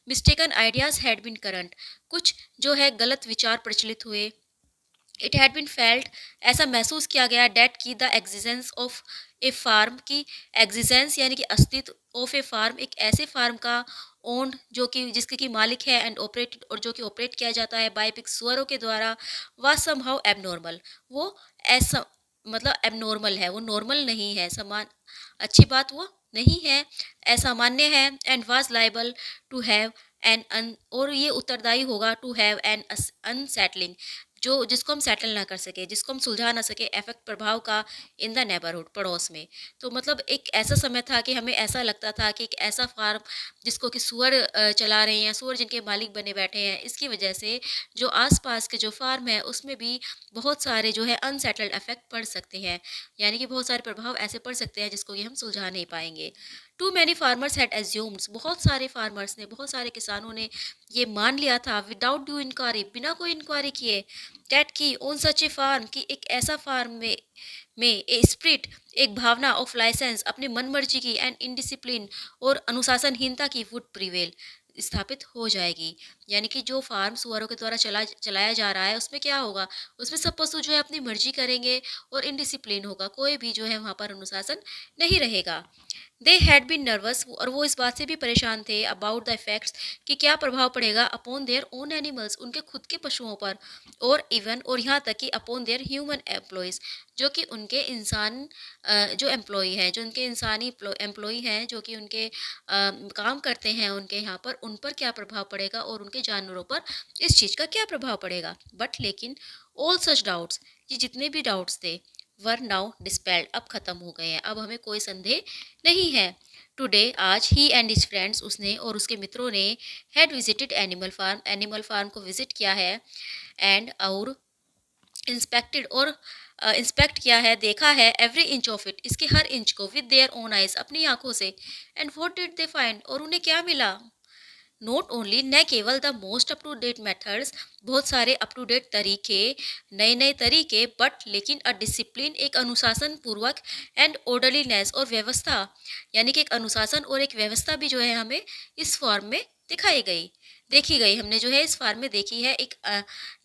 mistaken ideas had been current, कुछ जो है गलत विचार प्रचलित हुए, इट हैड बीन फेल्ट, ऐसा महसूस किया गया, डेट की, द एग्जिजेंस ऑफ ए फार्म, की एग्जिजेंस, यानी कि अस्तित्व, ऑफ ए फार्म, एक ऐसे फार्म का, ओन्ड, जो कि जिसके की मालिक है, एंड ऑपरेटेड, और जो कि ऑपरेट किया जाता है, बाय पिग, सुअरों के द्वारा, वाज समहाउ एबनॉर्मल, वो ऐसा मतलब एबनॉर्मल है, वो नॉर्मल नहीं है, समान अच्छी बात वो नहीं है, असामान्य है, and was liable to have an, और ये उत्तरदायी होगा, टू हैव एन अनसेटलिंग, जो जिसको हम सेटल ना कर सके, जिसको हम सुलझा ना सके, इफेक्ट, प्रभाव का, इन द नेबरहुड, पड़ोस में। तो मतलब एक ऐसा समय था कि हमें ऐसा लगता था कि एक ऐसा फार्म जिसको कि सुअर चला रहे हैं, सुअर जिनके मालिक बने बैठे हैं, इसकी वजह से जो आसपास के जो फार्म है उसमें भी बहुत सारे जो है अनसेटल्ड इफेक्ट पड़ सकते हैं, यानी कि बहुत सारे प्रभाव ऐसे पड़ सकते हैं जिसको कि हम सुलझा नहीं पाएंगे। Too many farmers had assumed, बहुत सारे फार्मर्स ने, बहुत सारे किसानों ने ये मान लिया था, विदाउट ड्यू इंक्वायरी, बिना कोई इंक्वायरी किए, डेट की, ऑन सच ए फार्म, की एक ऐसा फार्म में ए स्प्रिट, एक भावना, ऑफ लाइसेंस, अपनी मनमर्जी की, एंड इनडिसिप्लिन, और अनुशासनहीनता की, वुड प्रिवेल, स्थापित हो जाएगी। यानी कि जो फार्म सुअरों के द्वारा चलाया जा रहा है उसमें क्या होगा, उसमें सब पशु जो है अपनी मर्जी करेंगे और इनडिसिप्लिन होगा, कोई भी जो है वहाँ पर अनुशासन नहीं रहेगा। दे हैड बीन नर्वस, और वो इस बात से भी परेशान थे अबाउट द इफेक्ट्स कि क्या प्रभाव पड़ेगा अपॉन देयर ओन एनिमल्स, उनके खुद के पशुओं पर, और इवन और यहाँ तक कि अपॉन देयर ह्यूमन एम्प्लॉयज़, जो कि उनके इंसान जो एम्प्लॉई हैं, जो उनके इंसानी एम्प्लॉई हैं, जो कि उनके काम करते हैं उनके यहाँ पर, उन पर क्या प्रभाव पड़ेगा और उनके जानवरों पर इस चीज़ का क्या प्रभाव पड़ेगा। बट लेकिन ऑल सच डाउट्स, ये जितने भी डाउट्स थे, वर नाउ डिस्पेल्ड, अब खत्म हो गए हैं, अब हमें कोई संदेह नहीं है। टुडे, आज, ही एंड हिज फ्रेंड्स, उसने और उसके मित्रों ने हैड विजिटेड एनिमल फार्म को विजिट किया है, एंड और इंस्पेक्टेड और इंस्पेक्ट किया है, देखा है, एवरी इंच ऑफ इट, इसके हर इंच को, विद देयर ओन आइज, अपनी आंखों से। And what did they find, और उन्हें क्या मिला। नोट ओनली, न केवल the most up to date methods, बहुत सारे अप टू डेट तरीके, नए नए तरीके, बट लेकिन अ डिसिप्लिन, एक अनुशासन पूर्वक, एंड ऑर्डरलीनेस, और व्यवस्था, यानी कि एक अनुशासन और एक व्यवस्था भी जो है हमें इस फॉर्म में दिखाई गई, देखी गई, हमने जो है इस फॉर्म में देखी है, एक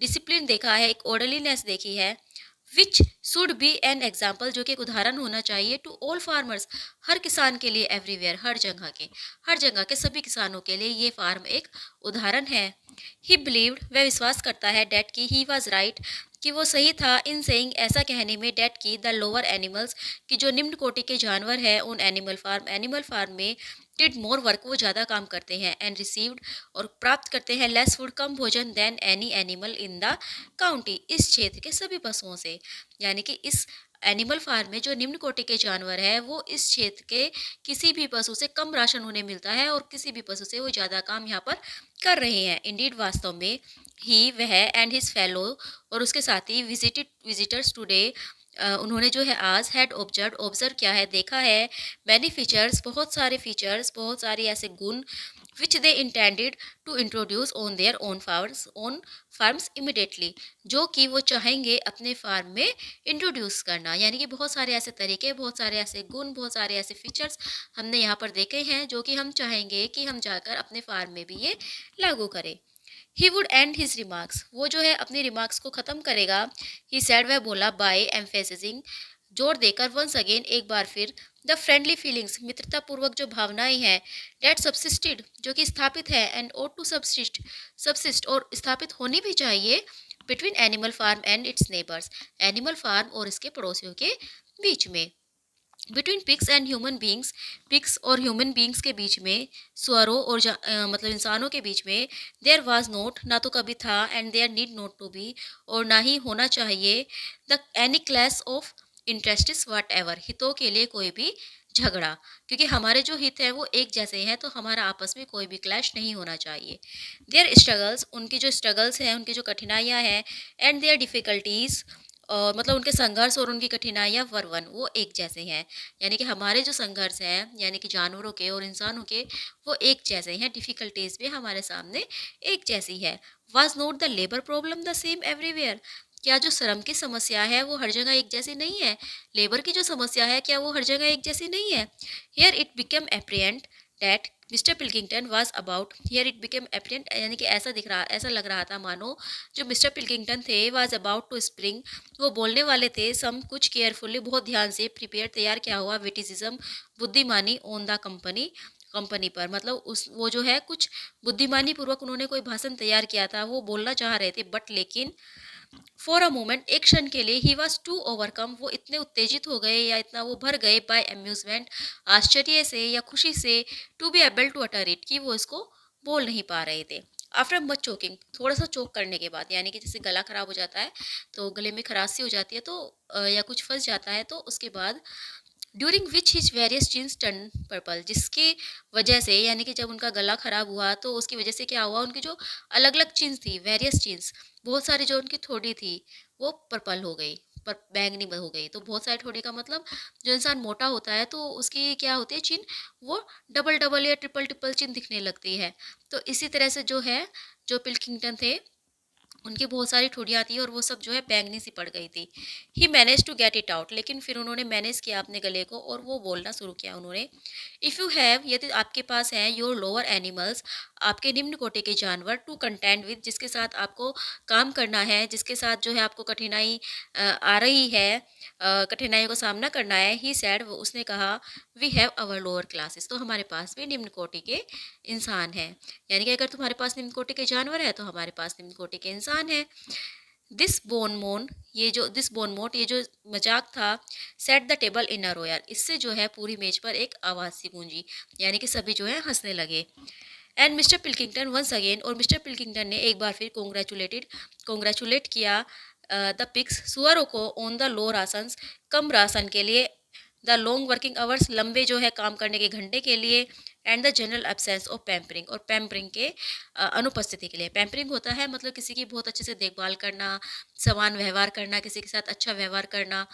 डिसिप्लिन देखा है, एक ऑर्डरलीनेस देखी है, which should be an example, जो कि एक उदाहरण होना चाहिए टू ऑल फार्मर्स, हर किसान के लिए, एवरीवेयर, हर जगह के सभी किसानों के लिए ये फार्म एक उदाहरण है। ही बिलीव्ड, वह विश्वास करता है, डेट की ही वॉज राइट, कि वो सही था, इन सेइंग, ऐसा कहने में, डेट की द लोअर एनिमल्स, कि जो निम्न कोटि के जानवर हैं उन एनिमल फार्म में, डिड मोर वर्क, वो ज़्यादा काम करते हैं, एंड रिसीव्ड, और प्राप्त करते हैं, लेस फूड, कम भोजन, than any animal in the county, इस क्षेत्र के सभी पशुओं से। यानी कि इस एनिमल फार्म में जो निम्न कोटि के जानवर है वो इस क्षेत्र के किसी भी पशु से कम राशन उन्हें मिलता है, और किसी भी पशु से वो ज़्यादा काम यहाँ पर कर रहे हैं। इंडीड, वास्तव में, ही, वह, एंड हिज फेलो, और उसके साथी, विजिटर्स टुडे, उन्होंने जो है आज, हैड ऑब्जर्व किया है, देखा है, मैनी फीचर्स, बहुत सारे ऐसे गुण, which they intended to introduce on their own farms immediately, जो कि वो चाहेंगे अपने फार्म में इंट्रोड्यूस करना। यानी कि बहुत सारे ऐसे तरीके, बहुत सारे ऐसे गुण, बहुत सारे ऐसे फीचर्स हमने यहाँ पर देखे हैं, जो कि हम चाहेंगे कि हम जाकर अपने फार्म में भी ये लागू करें। He would and his remarks, वो जो है अपनी रिमार्क्स को ख़त्म करेगा। ही सैड, वह बोला, बाय एम्फेसिजिंग, जोर देकर, वंस अगेन, एक बार फिर, द फ्रेंडली फीलिंग्स, मित्रतापूर्वक जो भावनाएं हैं, डेट सबसिस्टेड, जो कि स्थापित है, एंड ओट टू सबसिस्ट, और स्थापित होनी भी चाहिए, between animal farm and its neighbours, animal farm और इसके पड़ोसियों के बीच में, बिटवीन पिग्स और ह्यूमन बींग्स के बीच में, सुअरों और मतलब इंसानों के बीच में, देयर वाज नोट, ना तो कभी था, and there need not to be, और ना ही होना चाहिए, the any clash of interests whatever, हितों के लिए कोई भी झगड़ा, क्योंकि हमारे जो हित हैं वो एक जैसे हैं, तो हमारा आपस में कोई भी क्लैश नहीं होना चाहिए। देयर स्ट्रगल्स, उनकी जो स्ट्रगल्स हैं, उनकी जो कठिनाइयाँ हैं, एंड देयर डिफ़िकल्टीज़, और मतलब उनके संघर्ष और उनकी कठिनाइयाँ वर वन, वो एक जैसे हैं। यानी कि हमारे जो संघर्ष हैं, यानी कि जानवरों के और इंसानों के, वो एक जैसे हैं, डिफ़िकल्टीज़ भी हमारे सामने एक जैसी है। Was not the labour problem the same everywhere, क्या जो श्रम की समस्या है वो हर जगह एक जैसी नहीं है। लेबर की जो समस्या है, क्या वो हर जगह एक जैसी नहीं है। Here it become apparent that mister Pilkington was about, here it become apparent, यानी कि ऐसा लग रहा था मानो जो मिस्टर पिल्किंगटन थे, वाज अबाउट टू स्प्रिंग, वो बोलने वाले थे, सम कुछ केयरफुली, बहुत ध्यान से, प्रिपेयर, तैयार किया हुआ, विटिसिज्म, बुद्धिमानी, ऑन द कंपनी पर, मतलब उस वो जो है कुछ बुद्धिमानी पूर्वक उन्होंने कोई भाषण तैयार किया था, वो बोलना चाह रहे थे, बट लेकिन फॉर अ मोमेंट, एक क्षण के लिए, ही वॉज टू ओवरकम, वो इतने उत्तेजित हो गए या इतना वो भर गए, बाय अम्यूजमेंट, आश्चर्य से या खुशी से, to be able to utter it, कि वो इसको बोल नहीं पा रहे थे। आफ्टर मच चोकिंग, थोड़ा सा चोक करने के बाद, यानी कि जैसे गला खराब हो जाता है तो गले में खराशी हो जाती है, तो या कुछ फंस जाता है, तो उसके बाद, during which his various chins turn purple, जिसकी वजह से, यानी कि जब उनका गला खराब हुआ तो उसकी वजह से क्या हुआ, उनकी जो अलग अलग चीन्स थी, वेरियस चीन्स, बहुत सारी जो उनकी थोड़ी थी वो पर्पल हो गई, पर बैंगनी हो गई। तो बहुत सारी थोड़ी का मतलब, जो इंसान मोटा होता है तो उसकी क्या होती है चिन्ह, वो डबल डबल या ट्रिपल ट्रिपल चिन्ह दिखने लगती है। तो इसी तरह से जो है, जो पिल्किंगटन थे, उनकी बहुत सारी ठुड़ियाँ थी और वो सब जो है बैंगनी सी पड़ गई थी। He manage to get it out, लेकिन फिर उन्होंने मैनेज किया अपने गले को और वो बोलना शुरू किया उन्होंने, इफ़ यू हैव, यदि आपके पास है, योर लोअर एनिमल्स आपके निम्न कोटि के जानवर टू कंटेंड विद, जिसके साथ आपको काम करना है, जिसके साथ जो है आपको कठिनाई आ रही है, कठिनाइयों का सामना करना है। ही सैड, वो उसने कहा, we have our lower classes, तो हमारे पास भी निम्न कोटि के इंसान हैं। यानी कि अगर तुम्हारे पास निम्न कोटि के जानवर है तो हमारे पास निम्न कोटि के इंसान हैं। दिस बोनमोन, ये जो मजाक था, सेट द टेबल इन अ रोयर, इससे जो है पूरी मेज पर एक आवाज़ सी गूंजी, यानी कि सभी जो है हंसने लगे। And mister Pilkington once again, और मिस्टर पिल्किंगटन ने एक बार फिर कॉन्ग्रेचुलेट किया द पिग्स, सुअरों को, on the low rations, come ration के लिए, द लॉन्ग वर्किंग आवर्स, लंबे जो है काम करने के घंटे के लिए, and the general absence of pampering, और पैम्परिंग के अनुपस्थिति के लिए। पैम्परिंग होता है मतलब किसी की बहुत अच्छे से देखभाल करना, समान व्यवहार करना, किसी के साथ अच्छा व्यवहार करना।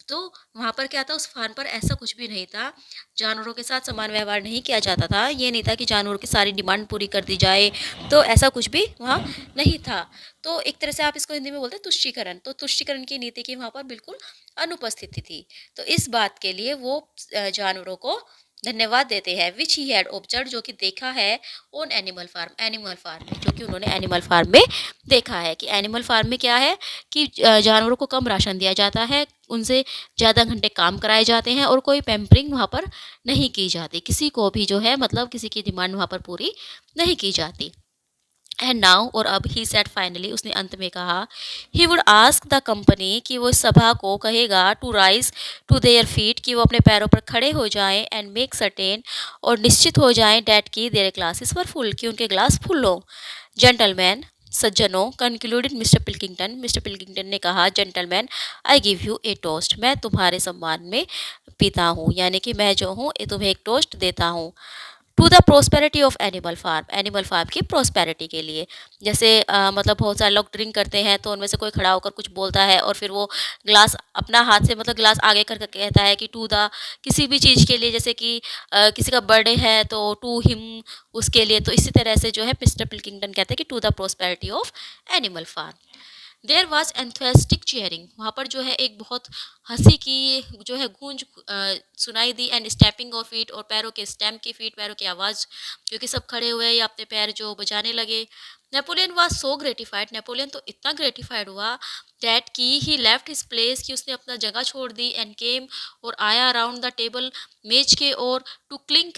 तो वहाँ पर क्या था, उस फार्म पर ऐसा कुछ भी नहीं था, जानवरों के साथ समान व्यवहार नहीं किया जाता था। ये नहीं था कि जानवरों की सारी डिमांड पूरी कर दी जाए, तो ऐसा कुछ भी वहाँ नहीं था। तो एक तरह से आप इसको हिंदी में बोलते हैं तुष्टीकरण, तो तुष्टीकरण की नीति की वहाँ पर बिल्कुल अनुपस्थिति थी। तो इस बात के लिए वो जानवरों को धन्यवाद देते हैं, विच ही हैड ऑब्जर्व, जो कि देखा है, ऑन एनिमल फार्म में, जो कि उन्होंने एनिमल फार्म में देखा है। कि एनिमल फार्म में क्या है कि जानवरों को कम राशन दिया जाता है, उनसे ज़्यादा घंटे काम कराए जाते हैं, और कोई पैम्परिंग वहाँ पर नहीं की जाती, किसी को भी जो है मतलब किसी की डिमांड वहाँ पर पूरी नहीं की जाती। एंड नाउ, और अब, ही सेड फाइनली, उसने अंत में कहा, he would ask the company, कि वो सभा को कहेगा, to rise to their feet, कि वो अपने पैरों पर खड़े हो जाएं, एंड मेक सर्टेन, और निश्चित हो जाएं, डैट की देयर ग्लासेस वर फुल, कि उनके ग्लास फुल हो। जेंटलमैन, सज्जनों, कंक्लूडेड मिस्टर पिल्किंगटन ने कहा, gentleman, I give U A toast, मैं तुम्हारे सम्मान में पीता हूँ, यानी कि मैं जो हूँ तुम्हें एक टोस्ट देता हूँ, to the prosperity of animal farm की प्रोस्पेरिटी के लिए। जैसे मतलब बहुत सारे लोग ड्रिंक करते हैं, तो उनमें से कोई खड़ा होकर कुछ बोलता है, और फिर वो ग्लास अपना हाथ से मतलब ग्लास आगे करके कहता है कि टू द, किसी भी चीज़ के लिए, जैसे कि किसी का बर्थडे है तो टू हिम, उसके लिए। तो इसी तरह से जो है मिस्टर पिल्किंगटन कहते हैं कि to the prosperity of animal farm. There was enthusiastic cheering, वहाँ पर जो है एक बहुत हंसी की जो है गूंज सुनाई दी, एंड स्टैपिंग ऑफ फीट, और पैरों के स्टैम्प की फीट, पैरों की आवाज़, क्योंकि सब खड़े हुए या अपने पैर जो बजाने लगे। Napoleon was so gratified, Napoleon तो इतना ग्रेटिफाइड हुआ, दैट की ही लेफ्ट हिज प्लेस, कि उसने अपना जगह छोड़ दी, एंड केम, और आया अराउंड द टेबल, मेज के, और to clink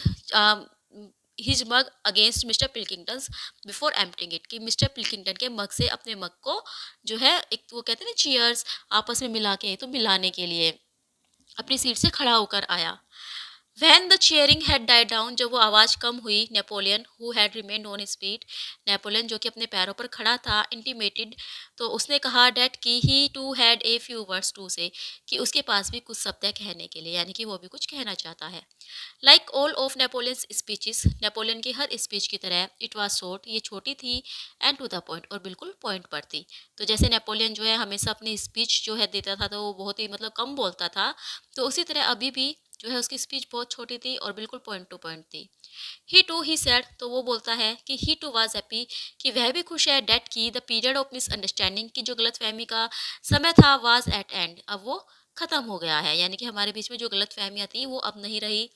his mug against mister Pilkington's before emptying it, कि मिस्टर पिल्किंगटन के मग से अपने मग को जो है एक, वो कहते हैं ना चीयर्स, आपस में मिला के, तो मिलाने के लिए अपनी सीट से खड़ा होकर आया। When the cheering had died down, जब वो आवाज़ कम हुई, Napoleon who had remained on his feet, Napoleon जो कि अपने पैरों पर खड़ा था, इंटीमेटेड, तो उसने कहा, डैट कि he too had a few words to say, कि उसके पास भी कुछ शब्द है कहने के लिए, यानी कि वो भी कुछ कहना चाहता है। Like all of Napoleon's speeches, Napoleon की हर स्पीच की तरह, इट वाज शॉर्ट, ये छोटी थी, एंड टू द पॉइंट, और बिल्कुल पॉइंट पर थी। तो जैसे नेपोलियन जो है हमेशा अपनी स्पीच जो है देता था, तो वो बहुत ही मतलब कम बोलता था, तो उसी तरह अभी भी जो है उसकी स्पीच बहुत छोटी थी और बिल्कुल पॉइंट टू पॉइंट थी। ही सेड, तो वो बोलता है कि ही टू वाज हैप्पी, कि वह भी खुश है, डेट की द पीरियड ऑफ मिसअंडरस्टैंडिंग, की जो गलतफहमी का समय था, वाज एट एंड, अब वो खत्म हो गया है, यानी कि हमारे बीच में जो गलतफहमियां थी वो अब नहीं रही।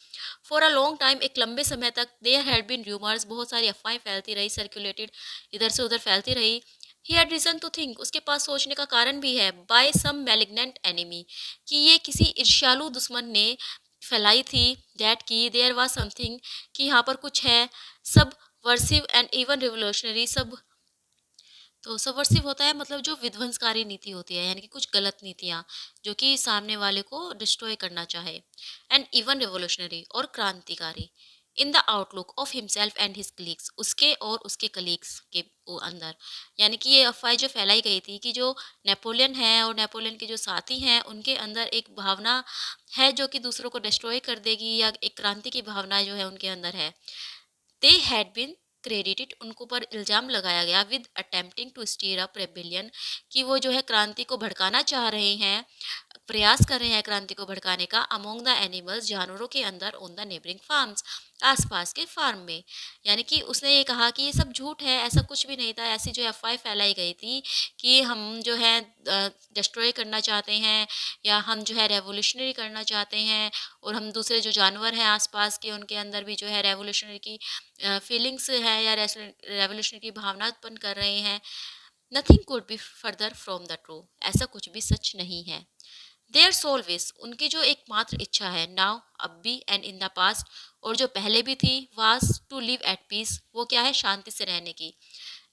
फॉर अ लॉन्ग टाइम, एक लंबे समय तक, देयर हैड बीन र्यूमर्स, बहुत सारी अफवाहें फैलती रही, सर्कुलेटेड, इधर से उधर फैलती रही। He had reason to think, उसके पास सोचने का कारण भी है, बाय सम मैलिग्नेंट एनिमी, कि ये किसी ईर्ष्यालु दुश्मन ने फैलाई थी, दैट की देयर वाज समथिंग, कि यहाँ पर कुछ है, सब वर्सिव एंड इवन रिवोल्यूशनरी, सब, तो सबवर्सिव होता है मतलब जो विध्वंसकारी नीति होती है, यानी कि कुछ गलत नीतियाँ जो कि सामने वाले को डिस्ट्रॉय करना चाहे, एंड इवन रिवोल्यूशनरी, और क्रांतिकारी, in the outlook of himself and his colleagues, उसके और उसके कलीग्स के वो अंदर, यानी कि ये अफवाह जो फैलाई गई थी कि जो नेपोलियन है और नेपोलियन के जो साथी हैं उनके अंदर एक भावना है जो कि दूसरों को डिस्ट्रॉय कर देगी, या एक क्रांति की भावना जो है उनके अंदर है। दे हैड बीन क्रेडिटेड, उनको पर इल्ज़ाम लगाया गया, with attempting to stir up rebellion, कि वो जो है क्रांति को भड़काना चाह रहे हैं, प्रयास कर रहे हैं क्रांति को भड़काने का अमोंग द एनिमल्स, जानवरों के अंदर, ऑन द नेबरिंग फार्म्स, आसपास के फार्म में। यानी कि उसने ये कहा कि ये सब झूठ है, ऐसा कुछ भी नहीं था। ऐसी जो अफवाहें फैलाई गई थी कि हम जो है डिस्ट्रॉय करना चाहते हैं या हम जो है रेवोल्यूशनरी करना चाहते हैं, और हम दूसरे जो जानवर हैं आसपास के उनके अंदर भी जो है रेवोल्यूशनरी की फीलिंग्स है या रेवोल्यूशनरी की भावना उत्पन्न कर रहे हैं। Nothing could be further from the true, ऐसा कुछ भी सच नहीं है। देयर सोल विश, उनकी जो एकमात्र इच्छा है, नाउ, अब भी, एंड इन द पास्ट, और जो पहले भी थी, was to live at peace, वो क्या है, शांति से रहने की,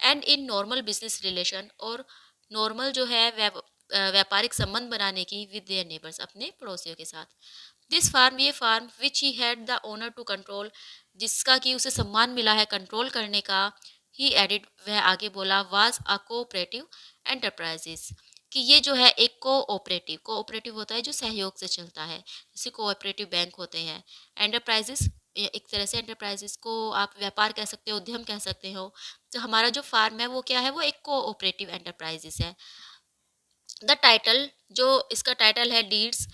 and in normal business relation, और नॉर्मल जो है व्यापारिक संबंध बनाने की विद देयर नेबर्स, अपने पड़ोसियों के साथ। दिस फार्म, ये फार्म, which he had the owner to control, जिसका कि उसे सम्मान मिला है कंट्रोल करने का, ही एडिड, वह आगे बोला, वाज अ कोऑपरेटिव एंटरप्राइजेस, कि ये जो है एक कोऑपरेटिव, कोऑपरेटिव होता है जो सहयोग से चलता है, जैसे कोऑपरेटिव बैंक होते हैं। एंटरप्राइजेस, एक तरह से एंटरप्राइजेस को आप व्यापार कह सकते हो, उद्यम कह सकते हो। तो हमारा जो फार्म है वो क्या है, वो एक कोऑपरेटिव एंटरप्राइजेस है। द टाइटल, जो इसका टाइटल है, deeds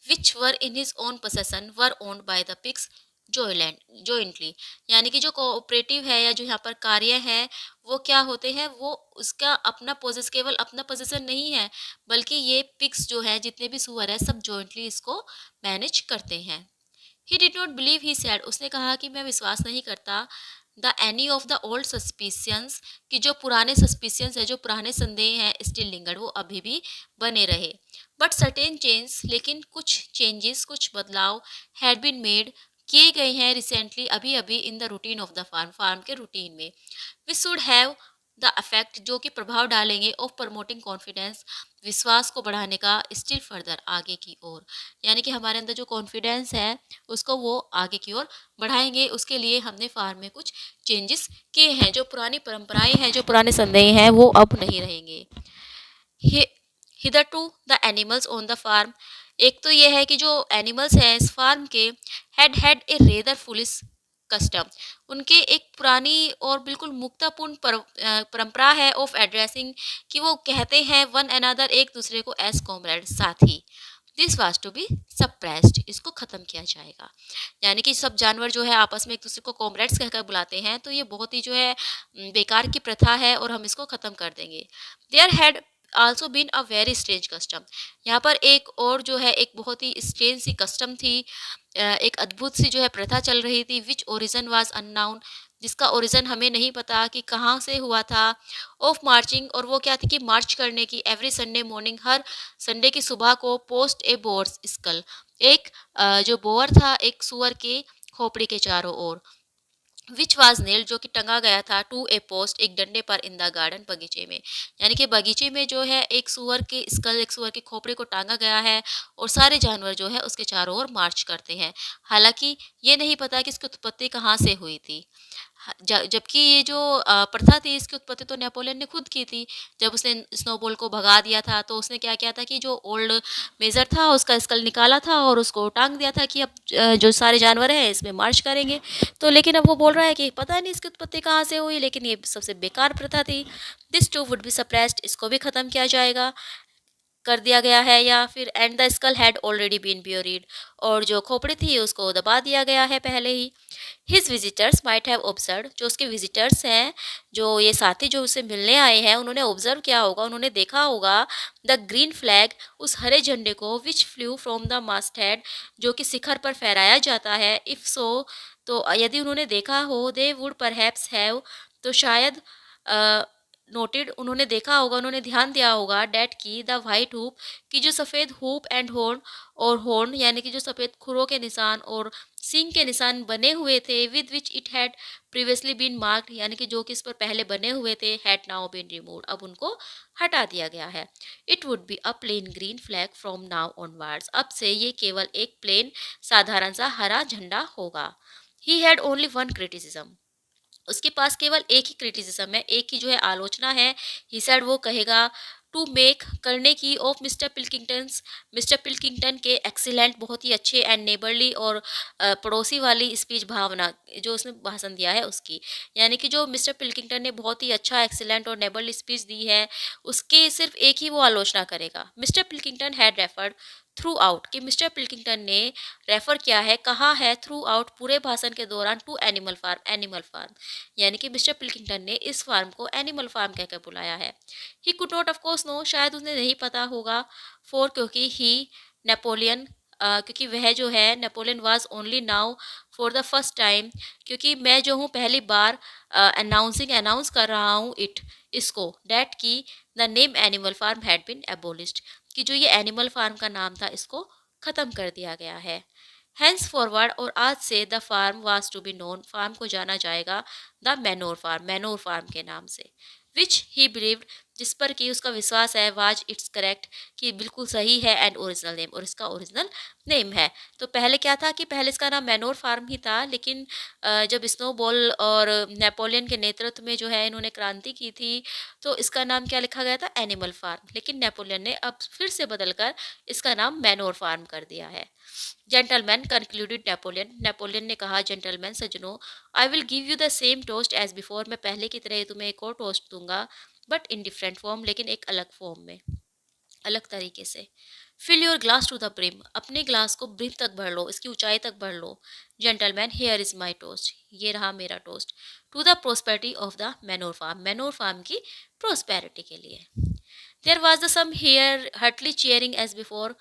which were in his own possession were owned by the pigs jointly, यानी कि जो कोऑपरेटिव है या जो यहाँ पर कार्य है, वो क्या होते हैं, वो उसका अपना पोजेस, केवल अपना पोजेसन नहीं है, बल्कि ये पिग्स जो है, जितने भी सुअर है, सब जॉइंटली इसको मैनेज करते हैं। He did not believe, he said, उसने कहा कि मैं विश्वास नहीं करता, the any of the old suspicions, कि जो पुराने सस्पिशियंस है, जो पुराने संदेह हैं, स्टिल लिंगर्ड, वो अभी भी बने रहे। बट सर्टेन चेंज, लेकिन कुछ चेंजेस, कुछ बदलाव, हैड बीन मेड, किए गए हैं रिसेंटली, अभी अभी, in the routine of the farm, farm के रूटीन में, which should have the effect, जो कि प्रभाव डालेंगे, ऑफ प्रमोटिंग कॉन्फिडेंस, विश्वास को बढ़ाने का, स्टिल फर्दर, आगे की ओर, यानी कि हमारे अंदर जो कॉन्फिडेंस है उसको वो आगे की ओर बढ़ाएंगे। उसके लिए हमने फार्म में कुछ चेंजेस किए हैं, जो पुरानी परंपराएं हैं, जो पुराने संदेह हैं, वो अब नहीं रहेंगे। Hitherto the animals on the farm, एक तो ये है कि जो एनिमल्स हैं इस फार्म के, had had a rather foolish custom, उनके एक पुरानी और बिल्कुल मुक्तापूर्ण परंपरा है, ऑफ एड्रेसिंग, कि वो कहते हैं वन अनदर, एक दूसरे को, एज कॉमरेड, साथी। This was to be suppressed, इसको खत्म किया जाएगा। यानी कि सब जानवर जो है आपस में एक दूसरे को कॉमरेड्स कहकर बुलाते हैं, तो ये बहुत ही जो है बेकार की प्रथा है, और हम इसको खत्म कर देंगे। There had also been a very strange custom, यहाँ पर एक और जो है एक बहुत ही स्ट्रेंज सी कस्टम थी, एक अद्भुत सी जो है प्रथा चल रही थी, विच ओरिजिन वाज अननाउन, जिसका ओरिजिन हमें नहीं पता कि कहाँ से हुआ था, ऑफ मार्चिंग, और वो क्या थी कि मार्च करने की, एवरी संडे मॉर्निंग, हर संडे की सुबह को, पोस्ट ए बोर्स स्कल, एक जो बोअर था, एक सुअर के खोपड़ी के चारों ओर, विच वाज नेल्ड, जो कि टंगा गया था, टू ए पोस्ट, एक डंडे पर, इन द गार्डन, बगीचे में, यानी कि बगीचे में जो है एक सुअर के स्कल, एक सुअर के खोपड़े को टांगा गया है, और सारे जानवर जो है उसके चारों ओर मार्च करते हैं। हालांकि ये नहीं पता कि इसकी उत्पत्ति कहाँ से हुई थी। जबकि ये जो प्रथा थी, इसकी उत्पत्ति तो नेपोलियन ने खुद की थी। जब उसने स्नोबॉल को भगा दिया था, तो उसने क्या किया था कि जो ओल्ड मेजर था उसका स्कल निकाला था और उसको टांग दिया था कि अब जो सारे जानवर हैं इसमें मार्च करेंगे। तो लेकिन अब वो बोल रहा है कि पता नहीं इसकी उत्पत्ति कहाँ से हुई, लेकिन ये सबसे बेकार प्रथा थी। This too would be suppressed, इसको भी खत्म किया जाएगा, कर दिया गया है, या फिर and the skull had already been buried, और जो खोपड़ी थी उसको दबा दिया गया है पहले ही। His visitors might have observe, जो उसके विजिटर्स हैं, जो ये साथी जो उसे मिलने आए हैं, उन्होंने ऑब्जर्व किया होगा, उन्होंने देखा होगा, द ग्रीन फ्लैग, उस हरे झंडे को, which flew from the masthead, जो कि शिखर पर फहराया जाता है। इफ सो, तो यदि उन्होंने देखा हो, दे वुड परहैप्स हैव, तो शायद नोटेड, उन्होंने देखा होगा, उन्होंने ध्यान दिया होगा, डेट की, द वाइट हुप, की जो सफ़ेद हुप एंड हॉर्न, और हॉर्न यानी कि जो सफ़ेद खुरों के निशान और सींग के निशान बने हुए थे, with which it had previously been marked, यानी कि जो कि इस पर पहले बने हुए थे, हैड नाउ बीन रिमूव्ड, अब उनको हटा दिया गया है। It would be a plane green flag from now onwards, अब से ये केवल एक प्लेन साधारण सा हरा झंडा होगा। He had only one criticism, उसके पास केवल एक ही क्रिटिसिज्म है, एक ही जो है आलोचना है। ही सेड, वो कहेगा, टू मेक करने की ऑफ मिस्टर पिल्किंगटन के एक्सीलेंट बहुत ही अच्छे एंड नेबरली और पड़ोसी वाली स्पीच भावना जो उसने भाषण दिया है उसकी, यानी कि जो मिस्टर पिल्किंगटन ने बहुत ही अच्छा एक्सीलेंट और नेबरली स्पीच दी है उसके सिर्फ एक ही वो आलोचना करेगा। Mister Pilkington had referred through out, कि मिस्टर पिल्किंगटन ने रेफर किया है, कहा है थ्रू आउट पूरे भाषण के दौरान, टू एनिमल फार्म, यानी कि मिस्टर पिल्किंगटन ने इस फार्म को एनिमल फार्म कहकर बुलाया है। He could not of course know, शायद उन्हें नहीं पता होगा, फॉर क्योंकि ही नेपोलियन क्योंकि वह जो है Napoleon was only now for the first time, क्योंकि मैं जो हूँ पहली बार अनाउंस कर रहा हूँ इट इसको, डैट की the name animal farm had been abolished, कि जो ये एनिमल फार्म का नाम था इसको ख़त्म कर दिया गया है। हैंस फॉरवर्ड, और आज से the farm was to be known, farm को जाना जाएगा द मैनोर फार्म के नाम से, विच ही बिलीव्ड, जिस पर कि उसका विश्वास है, वाज इट्स करेक्ट, कि बिल्कुल सही है, एंड ओरिजिनल नेम, और इसका ओरिजिनल नेम है। तो पहले क्या था कि पहले इसका नाम मैनोर फार्म ही था, लेकिन जब स्नोबॉल और नेपोलियन के नेतृत्व में जो है इन्होंने क्रांति की थी तो इसका नाम क्या लिखा गया था, एनिमल फार्म, लेकिन नेपोलियन ने अब फिर से बदलकर इसका नाम मैनोर फार्म कर दिया है। जेंटलमैन कंक्लूडेड नेपोलियन, नेपोलियन ने कहा, जेंटलमैन सज्जनों, I will give you the same toast as before, मैं पहले की तरह ही तुम्हें एक और टोस्ट दूंगा, बट इन डिफरेंट फॉर्म, लेकिन एक अलग फॉर्म में, अलग तरीके से। Fill your glass to the brim, अपने ग्लास को ब्रिम तक भर लो, इसकी ऊंचाई तक भर लो। Gentlemen, here is my toast, ये रहा मेरा toast, to the prosperity of the Manor Farm की प्रोस्पेरिटी के लिए। There was the same here heartily cheering as before,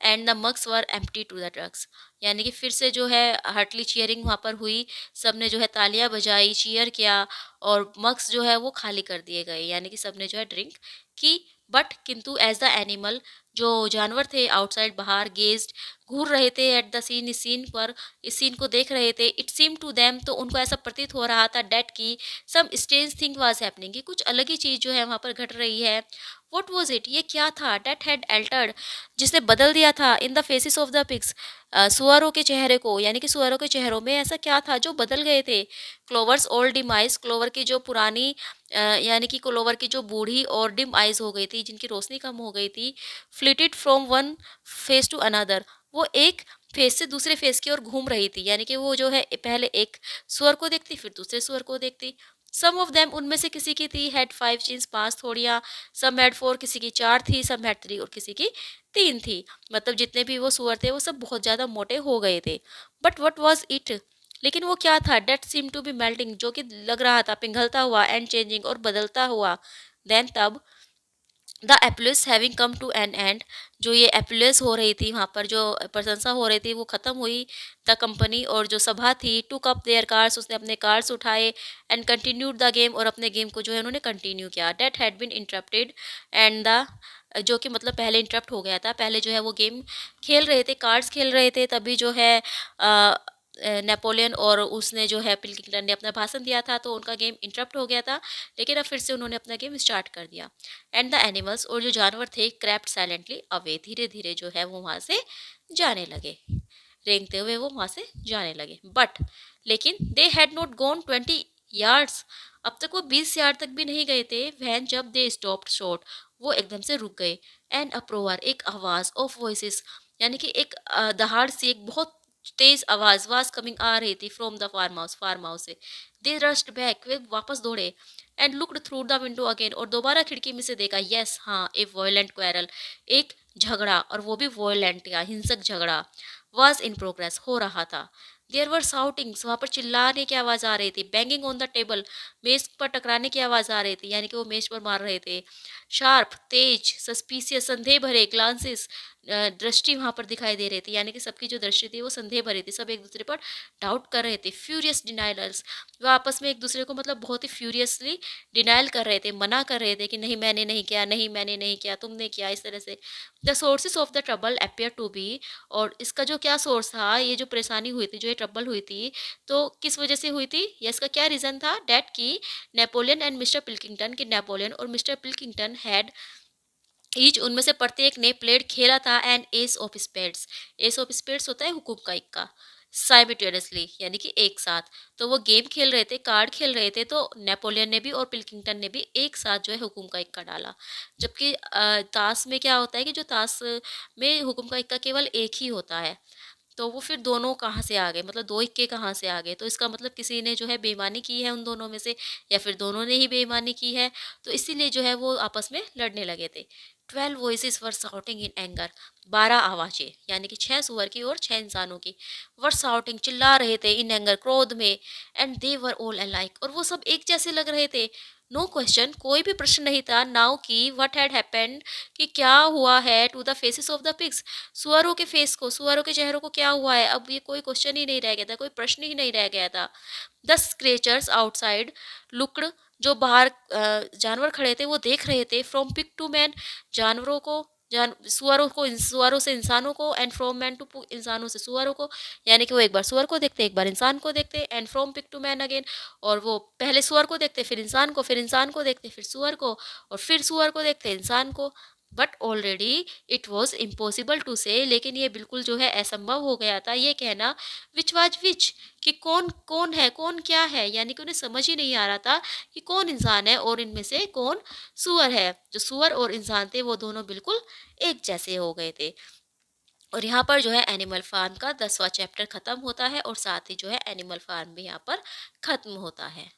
and the mugs were empty to the dregs, यानी कि फिर से जो है हर्टली चीयरिंग वहाँ पर हुई, सब ने जो है तालियां बजाई, चीयर किया, और मग्स जो है वो खाली कर दिए गए, यानी कि सब ने जो है ड्रिंक की। बट किंतु एज द एनिमल, जो जानवर थे आउटसाइड बाहर गेज्ड, घूर रहे थे एट द सीन, इस सीन पर, इस सीन को देख रहे थे, इट सीम टू देम, तो उनको ऐसा प्रतीत हो रहा था, डेट की some strange thing was happening, कि कुछ अलग ही चीज़ जो है वहाँ पर घट रही है। व्हाट वाज इट, ये क्या था, डेट हैड एल्टर्ड, जिसने बदल दिया था, in the faces of the pigs, सुअरों के चेहरे को, यानी कि सुअरों के चेहरों में ऐसा क्या था जो बदल गए थे। Clovers old dim eyes, clover की जो पुरानी यानी कि क्लोवर की जो बूढ़ी और डिम आइज हो गई थी, जिनकी रोशनी कम हो गई थी, flitted from one face to another, वो एक फेस से दूसरे फेस की ओर घूम रही थी, यानी कि वो जो है पहले एक सुअर को देखती फिर दूसरे सुअर को देखती। सम ऑफ देम, उनमें से किसी की थी, हैड 5 चिन्स, 5 थोड़ियाँ, सम हैड 4, किसी की 4 थी, सम हैड 3, और किसी की 3 थी, मतलब जितने भी वो सुअर थे वो सब बहुत ज़्यादा मोटे हो गए थे। बट वट वॉज इट, लेकिन वो क्या था, that seem to be melting, जो कि लग रहा था पिघलता हुआ, एंड चेंजिंग, और बदलता हुआ। देन तब, the applause having come to an end, जो ये एप्लस हो रही थी वहाँ पर, जो प्रशंसा हो रही थी वो ख़त्म हुई। द कंपनी, और जो सभा थी, टू कप देयर कार्ड्स, उसने अपने कार्ड्स उठाए, एंड कंटिन्यूड द गेम, और अपने गेम को जो है उन्होंने कंटिन्यू किया। That had been interrupted, and the, जो कि मतलब पहले इंटरप्ट हो गया था, पहले जो है वो गेम खेल रहे थे, कार्ड्स खेल रहे थे, तभी जो है नेपोलियन और उसने जो है पिल्किंगटन ने अपना भाषण दिया था, तो उनका गेम इंटरप्ट हो गया था, लेकिन अब फिर से उन्होंने अपना गेम स्टार्ट कर दिया। एंड द एनिमल्स, और जो जानवर थे, क्रैप्ट साइलेंटली अवे, धीरे धीरे जो है वो वहाँ से जाने लगे, रेंगते हुए वो वहाँ से जाने लगे। बट लेकिन they had not gone 20 yards, अब तक वो 20 यार्ड तक भी नहीं गए थे, वैन जब दे स्टॉप्ड शॉर्ट, वो एकदम से रुक गए। एंड अप्रोवर, एक आवाज़, ऑफ वॉइसेस, यानी कि एक दहाड़ सी, एक बहुत तेज आवाज वाज कमिंग आ रही थी फ्रॉम द फार्म हाउस से। दे रश्ड बैक, वे वापस दौड़े, and looked through the window again, और दोबारा खिड़की में से देखा। यस हाँ, ए वॉयलेंट क्वेरल, एक झगड़ा, और वो भी वॉयलेंट या हिंसक झगड़ा, वॉज इन प्रोग्रेस, हो रहा था। देयर वर साउटिंग्स, वहाँ पर चिल्लाने की आवाज़ आ रही थी। बैंगिंग ऑन द टेबल, मेज पर टकराने की आवाज़ आ रही थी, यानी कि वो मेज पर मार रहे थे। शार्प, तेज, सस्पिशियस, संदेह भरे ग्लांसेस, दृष्टि वहाँ पर दिखाई दे रही थी, यानी कि सबकी जो दृष्टि थी वो संदेह भरी थी, सब एक दूसरे पर डाउट कर रहे थे। फ्यूरियस डिनाइलर्स, वो आपस में एक दूसरे को मतलब बहुत ही फ्यूरियसली डिनाइल कर रहे थे, मना कर रहे थे कि नहीं मैंने नहीं किया, नहीं मैंने नहीं किया, तुमने किया, इस तरह से। The sources of the trouble appear to be, और इसका जो क्या सोर्स था, ये जो परेशानी हुई थी, जो ये ट्रबल हुई थी, तो किस वजह से हुई थी, या इसका क्या रीज़न था, डैट की नेपोलियन एंड मिस्टर पिल्किंगटन, कि नेपोलियन और मिस्टर पिल्किंगटन हैड ईच, उनमें से प्रत्येक ने प्लेड खेला था, an ace of spades, ace of spades होता है हुकूम का इक्का, साइमल्टेनियसली यानी कि एक साथ। तो वो गेम खेल रहे थे, कार्ड खेल रहे थे, तो नेपोलियन ने भी और पिलकिंगटन ने भी एक साथ जो है हुकुम का इक्का डाला। जबकि ताश में क्या होता है कि जो ताश में हुकुम का इक्का केवल एक ही होता है। तो वो फिर दोनों कहाँ से आ गए, मतलब 2 इक्के कहाँ से आ गए? तो इसका मतलब किसी ने जो है बेईमानी की है उन दोनों में से, या फिर दोनों ने ही बेईमानी की है। तो इसीलिए जो है वो आपस में लड़ने लगे थे। 12 voices were shouting in anger, 12 आवाज़ें यानी कि 6 सूअर की और 6 इंसानों की वर शाउटिंग, चिल्ला रहे थे, इन एंगर, क्रोध में, and they were all alike, और वो सब एक जैसे लग रहे थे। नो क्वेश्चन, कोई भी प्रश्न नहीं था नाउ कि व्हाट हैड हैपेंड, कि क्या हुआ है, to the faces of the pigs, सुअरों के फेस को, सुअरों के चेहरों को क्या हुआ है। अब ये कोई क्वेश्चन ही नहीं रह गया था, कोई प्रश्न ही नहीं रह गया था। द स्क्रेचर्स आउटसाइड लुक्ड, जो बाहर जानवर खड़े थे वो देख रहे थे, फ्रॉम पिग टू मैन, जानवरों को, सुअरों को, सुअरों से इंसानों को, एंड फ्रॉम मैन टू, इंसानों से सुअरों को, यानी कि वो एक बार सुअर को देखते, एक बार इंसान को देखते, and from pig to man again, और वो पहले सुअर को देखते, फिर इंसान को, फिर इंसान को देखते, फिर सुअर को, और फिर सुअर को देखते, इंसान को। But already it was impossible to say, लेकिन ये बिल्कुल जो है असंभव हो गया था ये कहना, विच वाज विच, कि कौन कौन है, कौन क्या है, यानी कि उन्हें समझ ही नहीं आ रहा था कि कौन इंसान है और इनमें से कौन सुअर है। जो सुअर और इंसान थे वो दोनों बिल्कुल एक जैसे हो गए थे। और यहाँ पर जो है एनिमल फार्म का 10वां चैप्टर खत्म होता है, और साथ ही जो है एनिमल फार्म भी यहाँ पर खत्म होता है।